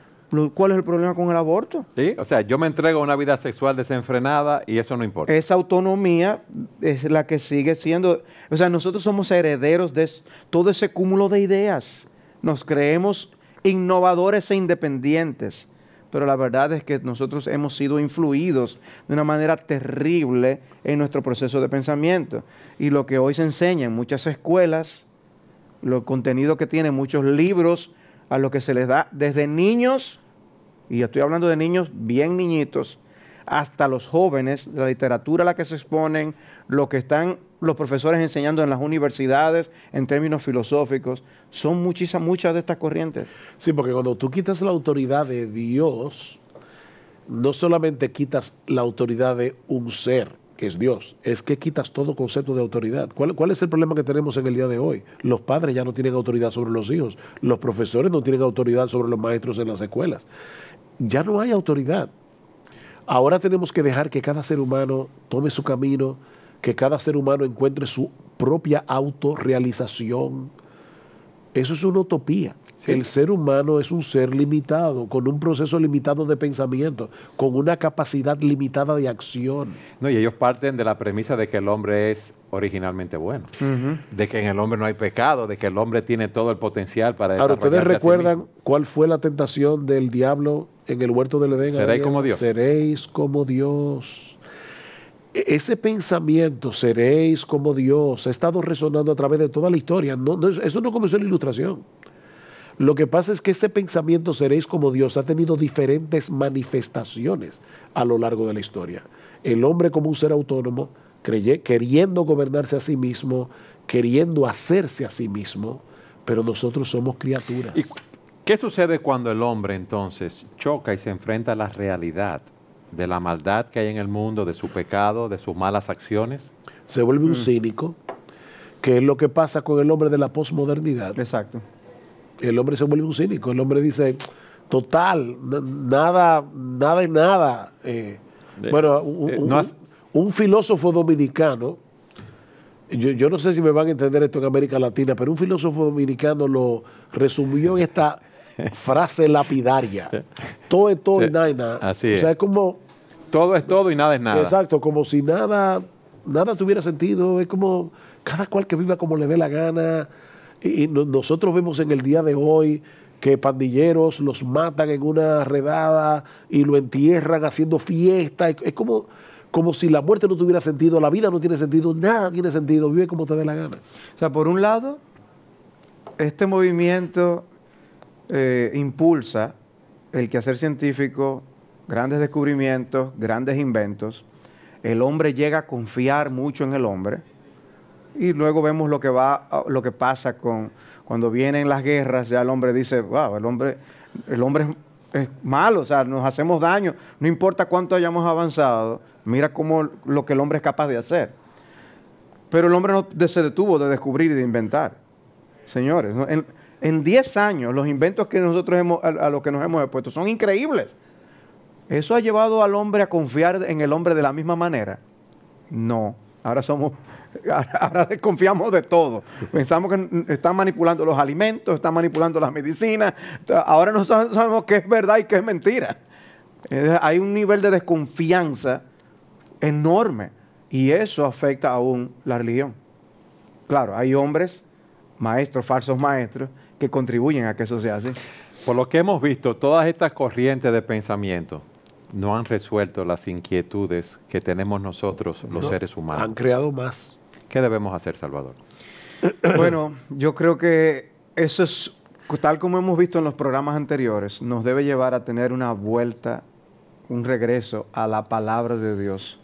¿Cuál es el problema con el aborto? Sí, o sea, yo me entrego a una vida sexual desenfrenada y eso no importa. Esa autonomía es la que sigue siendo. O sea, nosotros somos herederos de todo ese cúmulo de ideas. Nos creemos innovadores e independientes. Pero la verdad es que nosotros hemos sido influidos de una manera terrible en nuestro proceso de pensamiento. Y lo que hoy se enseña en muchas escuelas, los contenidos que tienen muchos libros, a lo que se les da desde niños, y estoy hablando de niños bien niñitos, hasta los jóvenes, la literatura a la que se exponen, lo que están los profesores enseñando en las universidades en términos filosóficos, son muchas de estas corrientes. Sí, porque cuando tú quitas la autoridad de Dios, no solamente quitas la autoridad de un ser, que es Dios, es que quitas todo concepto de autoridad. ¿Cuál es el problema que tenemos en el día de hoy? Los padres ya no tienen autoridad sobre los hijos, los profesores no tienen autoridad sobre los maestros en las escuelas. Ya no hay autoridad. Ahora tenemos que dejar que cada ser humano tome su camino, que cada ser humano encuentre su propia autorrealización. Eso es una utopía. Sí. El ser humano es un ser limitado, con un proceso limitado de pensamiento, con una capacidad limitada de acción. No, y ellos parten de la premisa de que el hombre es originalmente bueno, de que en el hombre no hay pecado, de que el hombre tiene todo el potencial para desarrollarse. Ahora, ¿ustedes recuerdan cuál fue la tentación del diablo en el huerto del Edén? Seréis como Dios. Seréis como Dios. Ese pensamiento, seréis como Dios, ha estado resonando a través de toda la historia. Eso no comenzó en la Ilustración. Lo que pasa es que ese pensamiento, seréis como Dios, ha tenido diferentes manifestaciones a lo largo de la historia. El hombre como un ser autónomo, queriendo gobernarse a sí mismo, queriendo hacerse a sí mismo, pero nosotros somos criaturas. ¿Y qué sucede cuando el hombre entonces choca y se enfrenta a la realidad de la maldad que hay en el mundo, de su pecado, de sus malas acciones? Se vuelve un cínico, que es lo que pasa con el hombre de la posmodernidad. Exacto. El hombre se vuelve un cínico, el hombre dice, total, nada es nada. Bueno, Un filósofo dominicano, yo no sé si me van a entender esto en América Latina, pero un filósofo dominicano lo resumió en esta frase lapidaria. Todo es todo y nada es nada. Así o sea, es. es como... Todo es todo y nada es nada. Exacto, como si nada tuviera sentido. Es como cada cual que viva como le dé la gana. Y nosotros vemos en el día de hoy que pandilleros los matan en una redada y lo entierran haciendo fiesta. Es como si la muerte no tuviera sentido, la vida no tiene sentido, nada tiene sentido. Vive como te dé la gana. O sea, por un lado, este movimiento impulsa el quehacer científico, grandes descubrimientos, grandes inventos. El hombre llega a confiar mucho en el hombre y luego vemos lo que pasa cuando vienen las guerras. Ya el hombre dice, wow, el hombre es malo, o sea, nos hacemos daño, no importa cuánto hayamos avanzado, mira cómo lo que el hombre es capaz de hacer. Pero el hombre no se detuvo de descubrir y de inventar. Señores, ¿no? En 10 años los inventos que nosotros a los que nos hemos expuesto son increíbles. ¿Eso ha llevado al hombre a confiar en el hombre de la misma manera? No. Ahora desconfiamos de todo. Pensamos que están manipulando los alimentos, están manipulando las medicinas. Ahora no sabemos qué es verdad y qué es mentira. Hay un nivel de desconfianza enorme y eso afecta aún la religión. Claro, hay hombres, maestros, falsos maestros, que contribuyen a que eso sea así. Por lo que hemos visto, todas estas corrientes de pensamiento no han resuelto las inquietudes que tenemos nosotros, los seres humanos. Han creado más. ¿Qué debemos hacer, Salvador? Bueno, yo creo que eso es, tal como hemos visto en los programas anteriores, nos debe llevar a tener una vuelta, un regreso a la palabra de Dios.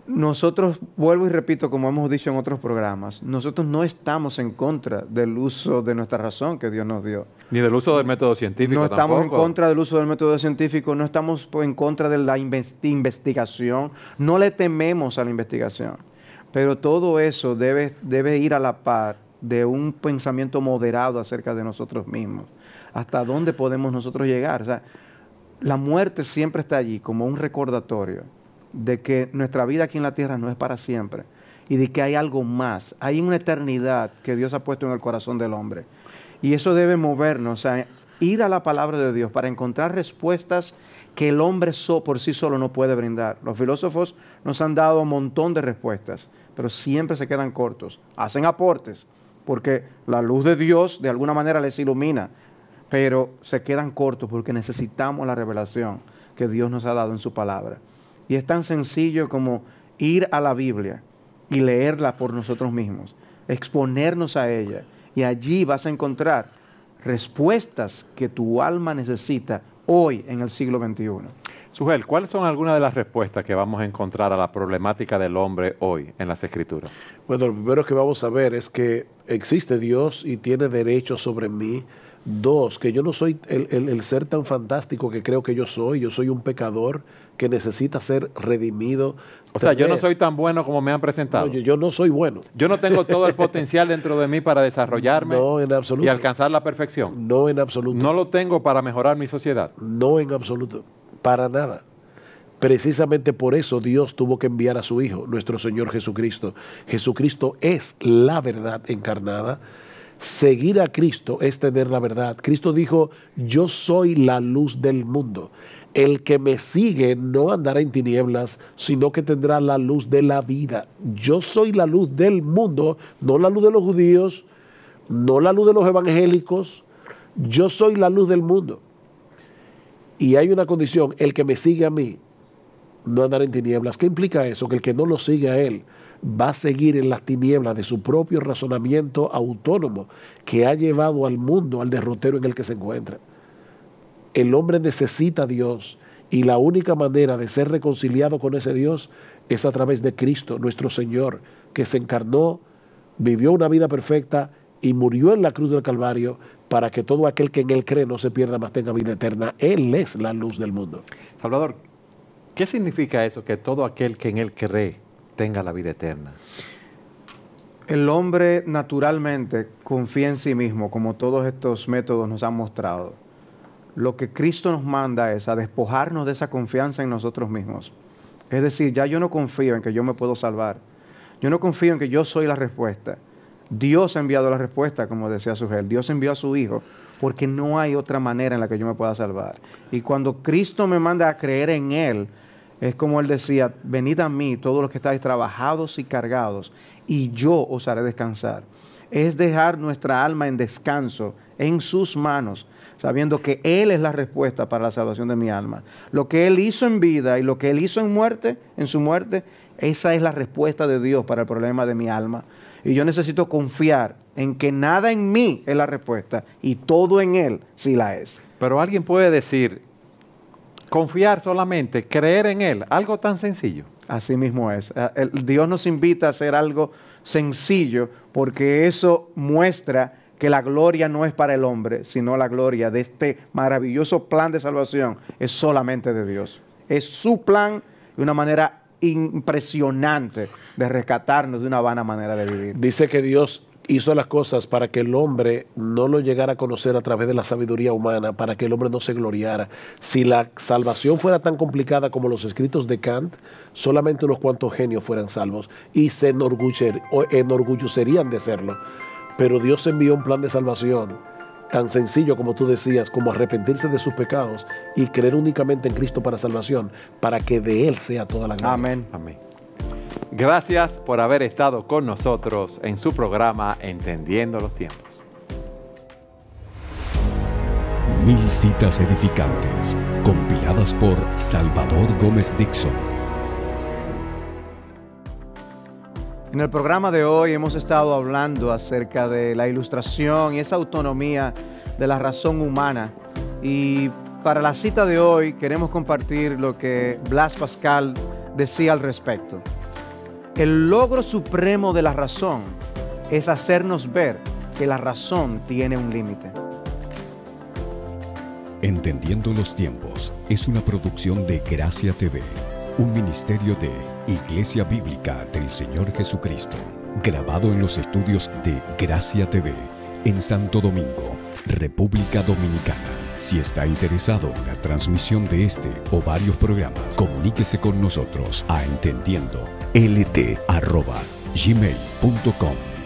Nosotros, vuelvo y repito, como hemos dicho en otros programas, nosotros no estamos en contra del uso de nuestra razón que Dios nos dio. Ni del uso del método científico. No estamos tampoco. en contra del uso del método científico, no estamos en contra de la investigación, no le tememos a la investigación. Pero todo eso debe ir a la par de un pensamiento moderado acerca de nosotros mismos. ¿Hasta dónde podemos nosotros llegar? O sea, la muerte siempre está allí como un recordatorio de que nuestra vida aquí en la tierra no es para siempre y de que hay algo más, hay una eternidad que Dios ha puesto en el corazón del hombre. Y eso debe movernos, o sea, ir a la palabra de Dios para encontrar respuestas que el hombre por sí solo no puede brindar. Los filósofos nos han dado un montón de respuestas, pero siempre se quedan cortos. Hacen aportes, porque la luz de Dios de alguna manera les ilumina, pero se quedan cortos porque necesitamos la revelación que Dios nos ha dado en su palabra. Y es tan sencillo como ir a la Biblia y leerla por nosotros mismos, exponernos a ella, y allí vas a encontrar respuestas que tu alma necesita hoy en el siglo XXI. Sujel, ¿cuáles son algunas de las respuestas que vamos a encontrar a la problemática del hombre hoy en las Escrituras? Bueno, lo primero que vamos a ver es que existe Dios y tiene derecho sobre mí. 2, que yo no soy el ser tan fantástico que creo que yo soy un pecador que necesita ser redimido. O sea, yo no soy tan bueno como me han presentado. No, yo no soy bueno. Yo no tengo todo el potencial dentro de mí para desarrollarme en absoluto. y alcanzar la perfección. No, en absoluto. No lo tengo para mejorar mi sociedad. No, en absoluto. Para nada. Precisamente por eso Dios tuvo que enviar a su Hijo, nuestro Señor Jesucristo. Jesucristo es la verdad encarnada. Seguir a Cristo es tener la verdad. Cristo dijo, yo soy la luz del mundo. El que me sigue no andará en tinieblas, sino que tendrá la luz de la vida. Yo soy la luz del mundo, no la luz de los judíos, no la luz de los evangélicos. Yo soy la luz del mundo. Y hay una condición, el que me sigue a mí no andará en tinieblas. ¿Qué implica eso? Que el que no lo sigue a él va a seguir en las tinieblas de su propio razonamiento autónomo que ha llevado al mundo al derrotero en el que se encuentra. El hombre necesita a Dios y la única manera de ser reconciliado con ese Dios es a través de Cristo, nuestro Señor, que se encarnó, vivió una vida perfecta y murió en la cruz del Calvario para que todo aquel que en Él cree no se pierda, mas tenga vida eterna. Él es la luz del mundo. Salvador, ¿qué significa eso, que todo aquel que en Él cree tenga la vida eterna? El hombre naturalmente confía en sí mismo, como todos estos métodos nos han mostrado. Lo que Cristo nos manda es a despojarnos de esa confianza en nosotros mismos Es decir, ya yo no confío en que yo me puedo salvar. Yo no confío en que yo soy la respuesta. Dios ha enviado la respuesta, como decía Sugel. Dios envió a su Hijo porque no hay otra manera en la que yo me pueda salvar. Y cuando Cristo me manda a creer en Él, es como Él decía, venid a mí todos los que estáis trabajados y cargados, y yo os haré descansar. Es dejar nuestra alma en descanso en sus manos, sabiendo que Él es la respuesta para la salvación de mi alma. Lo que Él hizo en vida y lo que Él hizo en su muerte, esa es la respuesta de Dios para el problema de mi alma. Y yo necesito confiar en que nada en mí es la respuesta y todo en Él sí la es. Pero alguien puede decir, confiar solamente, creer en Él, algo tan sencillo. Así mismo es. Dios nos invita a hacer algo sencillo porque eso muestra que la gloria no es para el hombre, sino la gloria de este maravilloso plan de salvación es solamente de Dios. Es su plan de una manera impresionante de rescatarnos de una vana manera de vivir. Dice que Dios hizo las cosas para que el hombre no lo llegara a conocer a través de la sabiduría humana, para que el hombre no se gloriara. Si la salvación fuera tan complicada como los escritos de Kant, solamente unos cuantos genios fueran salvos y se enorgullecerían de hacerlo. Pero Dios envió un plan de salvación tan sencillo como tú decías, como arrepentirse de sus pecados y creer únicamente en Cristo para salvación, para que de Él sea toda la gloria. Amén. Amén. Gracias por haber estado con nosotros en su programa Entendiendo los Tiempos. 1000 citas edificantes, compiladas por Salvador Gómez Dixon. En el programa de hoy hemos estado hablando acerca de la ilustración y esa autonomía de la razón humana. Y para la cita de hoy queremos compartir lo que Blaise Pascal decía al respecto. El logro supremo de la razón es hacernos ver que la razón tiene un límite. Entendiendo los Tiempos es una producción de Gracia TV, un ministerio de Iglesia Bíblica del Señor Jesucristo, grabado en los estudios de Gracia TV en Santo Domingo, República Dominicana. Si está interesado en la transmisión de este o varios programas, comuníquese con nosotros a entendiendolT@gmail.com.